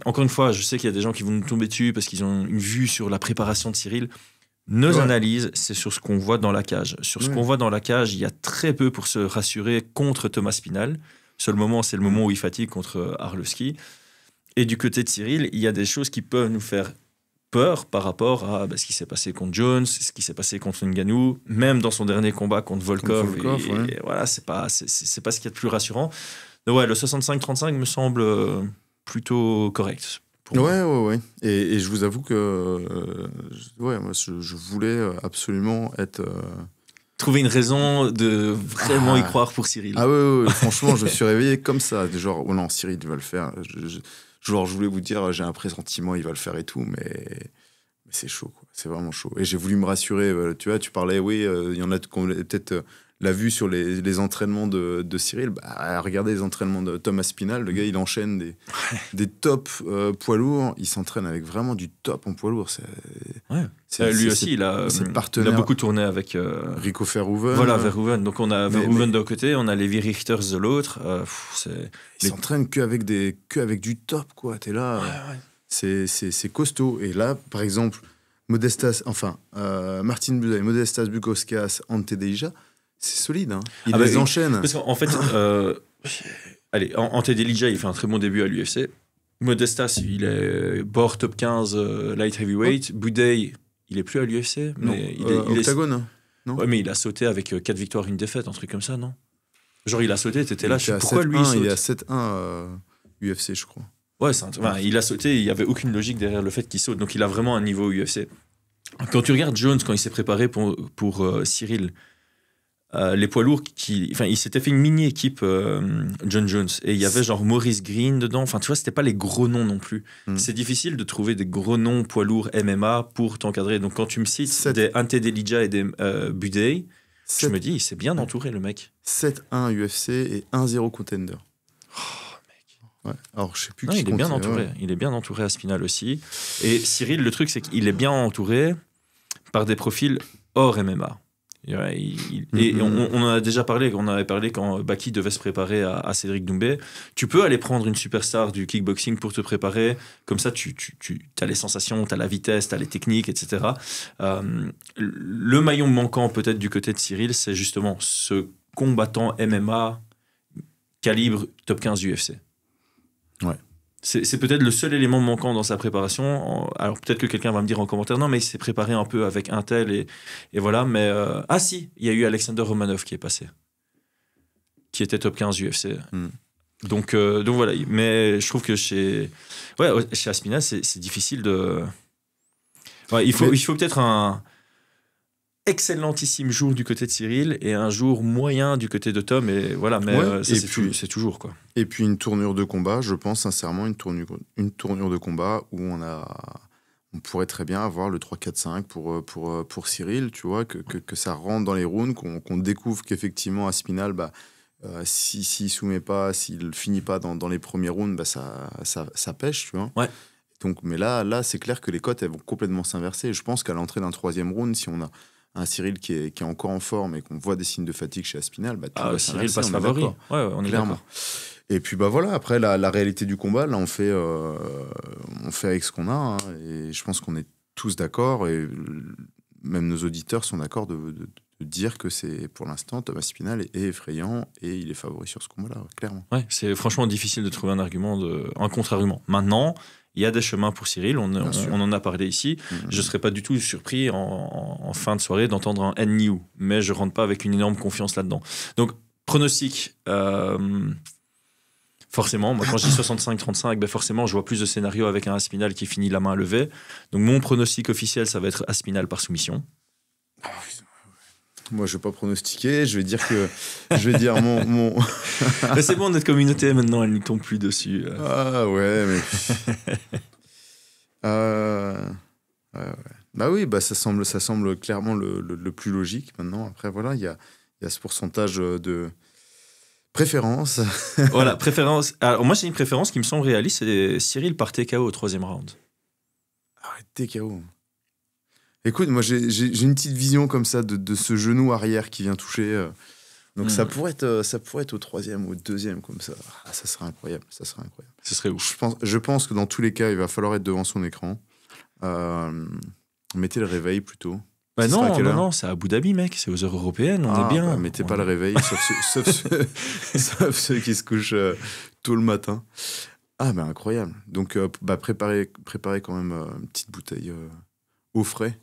Encore une fois, je sais qu'il y a des gens qui vont nous tomber dessus parce qu'ils ont une vue sur la préparation de Cyril. Nos analyses, c'est sur ce qu'on voit dans la cage. Sur ce qu'on voit dans la cage, il y a très peu pour se rassurer contre Tom Aspinall. Seul moment, c'est le moment où il fatigue contre Arlovski. Et du côté de Cyril, il y a des choses qui peuvent nous faire peur par rapport à ce qui s'est passé contre Jones, ce qui s'est passé contre Ngannou, même dans son dernier combat contre Volkov. Et voilà, c'est pas ce qu'il y a de plus rassurant. Donc ouais, le 65-35 me semble plutôt correct. Ouais. Et je vous avoue que moi, je voulais absolument être... Trouver une raison de vraiment y croire pour Cyril. Ah ouais, franchement, je me suis réveillé comme ça. Genre, oh non, Cyril, il va le faire. Je voulais vous dire, j'ai un pressentiment, il va le faire et tout, mais c'est chaud, quoi. C'est vraiment chaud. Et j'ai voulu me rassurer. Tu vois, tu parlais, il y en a peut-être... la vue sur les entraînements de Cyril, regardez les entraînements de Tom Aspinall, le gars il enchaîne des top poids lourds, il s'entraîne avec vraiment du top en poids lourd. Lui aussi, il a beaucoup tourné avec Rico Verhoeven. Voilà, Verhoeven. Donc on a Verhoeven d'un côté, on a Levi Richters de l'autre. Il s'entraîne qu'avec du top, quoi. T'es là, c'est costaud. Et là, par exemple, Martin Buday, Modestas Bukauskas, Ante Delija, c'est solide, hein. Il les enchaîne. Parce qu'en fait, Ante Delija, il fait un très bon début à l'UFC. Modestas, il est bord top 15 light heavyweight. Buday, il est plus à l'UFC, mais il est Octagone, non? Ouais, mais il a sauté avec 4 victoires, 1 défaite, un truc comme ça, non? Genre, il a sauté, t'étais là, je sais pourquoi lui il saute. Il est à 7-1 UFC, je crois. Ouais, il a sauté, il n'y avait aucune logique derrière le fait qu'il saute, donc il a vraiment un niveau UFC. Quand tu regardes Jones, quand il s'est préparé pour Cyril, les poids lourds, il s'était fait une mini-équipe John Jones, et il y avait genre Maurice Green dedans, enfin tu vois, c'était pas les gros noms non plus. C'est difficile de trouver des gros noms poids lourds MMA pour t'encadrer, donc quand tu me cites des Ante Delija et des Buday, je me dis, il s'est bien entouré le mec. 7-1 UFC et 1-0 Contender. Oh mec. Ouais. Alors, je sais plus Non, qui il est bien compte, entouré. ouais. Il est bien entouré Aspinall aussi. Et Cyril, le truc, c'est qu'il est bien entouré par des profils hors MMA. Et on en a déjà parlé, on en avait parlé quand Baki devait se préparer à Cédric Doumbé. Tu peux aller prendre une superstar du kickboxing pour te préparer, comme ça tu as les sensations, tu as la vitesse, tu as les techniques, etc. Le maillon manquant peut-être du côté de Cyril, c'est justement ce combattant MMA calibre top 15 UFC. Ouais. C'est peut-être le seul élément manquant dans sa préparation. Alors peut-être que quelqu'un va me dire en commentaire, non mais il s'est préparé un peu avec un tel et voilà. Mais ah si, il y a eu Alexander Romanov qui est passé, qui était top 15 UFC. Donc voilà. Mais je trouve que chez Aspinall, c'est difficile de... Ouais, il faut peut-être un excellentissime jour du côté de Cyril et un jour moyen du côté de Tom, et voilà, mais Ouais, ça, et c'est toujours quoi. Et puis une tournure de combat, je pense sincèrement une tournure de combat où on pourrait très bien avoir le 3-4-5 pour Cyril, tu vois, que ça rentre dans les rounds, qu'on découvre qu'effectivement Aspinall, s'il soumet pas, s'il finit pas dans les premiers rounds, ça pêche, tu vois. Ouais. Donc, mais là, c'est clair que les cotes, elles vont complètement s'inverser. Je pense qu'à l'entrée d'un troisième round, si on a un Cyril qui est encore en forme et qu'on voit des signes de fatigue chez Aspinall, tout va Cyril s'inverser, passe on est favori. d'accord. Ouais, on est Clairement. d'accord. Et puis voilà, après la réalité du combat, là on fait avec ce qu'on a, hein, et je pense qu'on est tous d'accord, et même nos auditeurs sont d'accord de dire que c'est pour l'instant Thomas Aspinall est effrayant et il est favori sur ce combat-là, clairement. Ouais, c'est franchement difficile de trouver un contre-argument. Maintenant, il y a des chemins pour Cyril, on en a parlé ici. Je ne serais pas du tout surpris en fin de soirée d'entendre un NU, mais je ne rentre pas avec une énorme confiance là-dedans. Donc, pronostic, forcément, moi quand je dis 65-35, forcément je vois plus de scénarios avec un Aspinall qui finit la main levée. Donc mon pronostic officiel, ça va être Aspinall par soumission. Moi, je vais pas pronostiquer. Je vais dire mon. Mais c'est bon, notre communauté maintenant, elle ne tombe plus dessus. Ah ouais, mais. Ouais. Bah oui, ça semble clairement le plus logique maintenant. Après, voilà, il y a ce pourcentage de préférence. Voilà, préférence. Alors moi, j'ai une préférence qui me semble réaliste, c'est Cyril par TKO au 3e round. Ah, TKO. Écoute, moi j'ai une petite vision comme ça de ce genou arrière qui vient toucher. Donc ça pourrait être au 3e ou au 2e comme ça. Ah, ça serait incroyable. Ce serait ouf. Je pense que dans tous les cas, il va falloir être devant son écran. Mettez le réveil plutôt. Non, c'est à Abu Dhabi, mec. C'est aux heures européennes, on est bien. Mettez pas le réveil, sauf ceux qui se couchent tôt le matin. Ah, incroyable. Donc préparez quand même une petite bouteille au frais.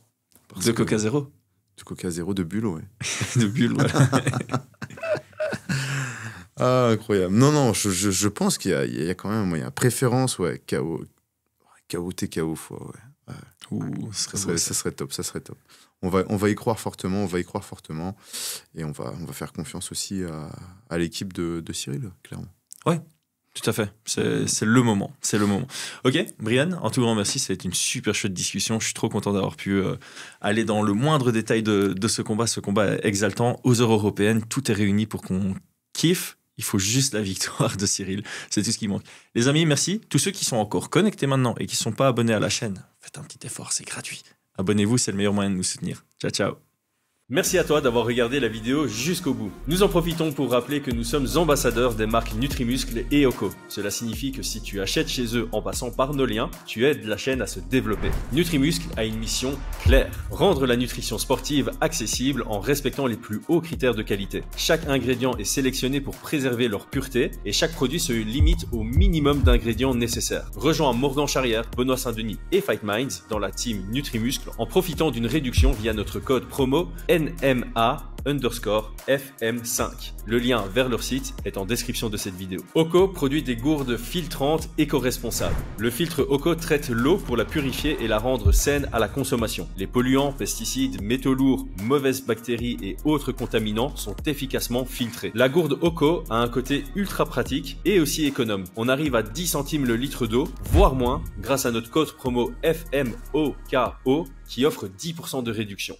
De Coca Zéro. De Coca Zéro, de bulle, ouais. De bulle, ouais. Ah, incroyable. Non, je pense qu'il y a quand même un moyen. Préférence, ouais, KO, TKO fois, ouais. Ouh, ça serait top. On va y croire fortement, et on va faire confiance aussi à l'équipe de Cyril, clairement. Ouais. Tout à fait, c'est le moment. Ok, Brian, en tout grand merci, c'était une super chouette discussion. Je suis trop content d'avoir pu aller dans le moindre détail de ce combat exaltant aux heures européennes. Tout est réuni pour qu'on kiffe. Il faut juste la victoire de Cyril, c'est tout ce qui manque. Les amis, merci. Tous ceux qui sont encore connectés maintenant et qui ne sont pas abonnés à la chaîne, faites un petit effort, c'est gratuit. Abonnez-vous, c'est le meilleur moyen de nous soutenir. Ciao, ciao. Merci à toi d'avoir regardé la vidéo jusqu'au bout. Nous en profitons pour rappeler que nous sommes ambassadeurs des marques Nutrimuscle et Oko. Cela signifie que si tu achètes chez eux en passant par nos liens, tu aides la chaîne à se développer. Nutrimuscle a une mission claire: rendre la nutrition sportive accessible en respectant les plus hauts critères de qualité. Chaque ingrédient est sélectionné pour préserver leur pureté et chaque produit se limite au minimum d'ingrédients nécessaires. Rejoins Morgan Charrière, Benoît Saint-Denis et Fight Minds dans la team Nutrimuscle en profitant d'une réduction via notre code promo NMA_FM5. Le lien vers leur site est en description de cette vidéo. Oko produit des gourdes filtrantes éco-responsables. Le filtre Oko traite l'eau pour la purifier et la rendre saine à la consommation. Les polluants, pesticides, métaux lourds, mauvaises bactéries et autres contaminants sont efficacement filtrés. La gourde Oko a un côté ultra pratique et aussi économe. On arrive à 10 centimes le litre d'eau, voire moins, grâce à notre code promo FMOKO qui offre 10% de réduction.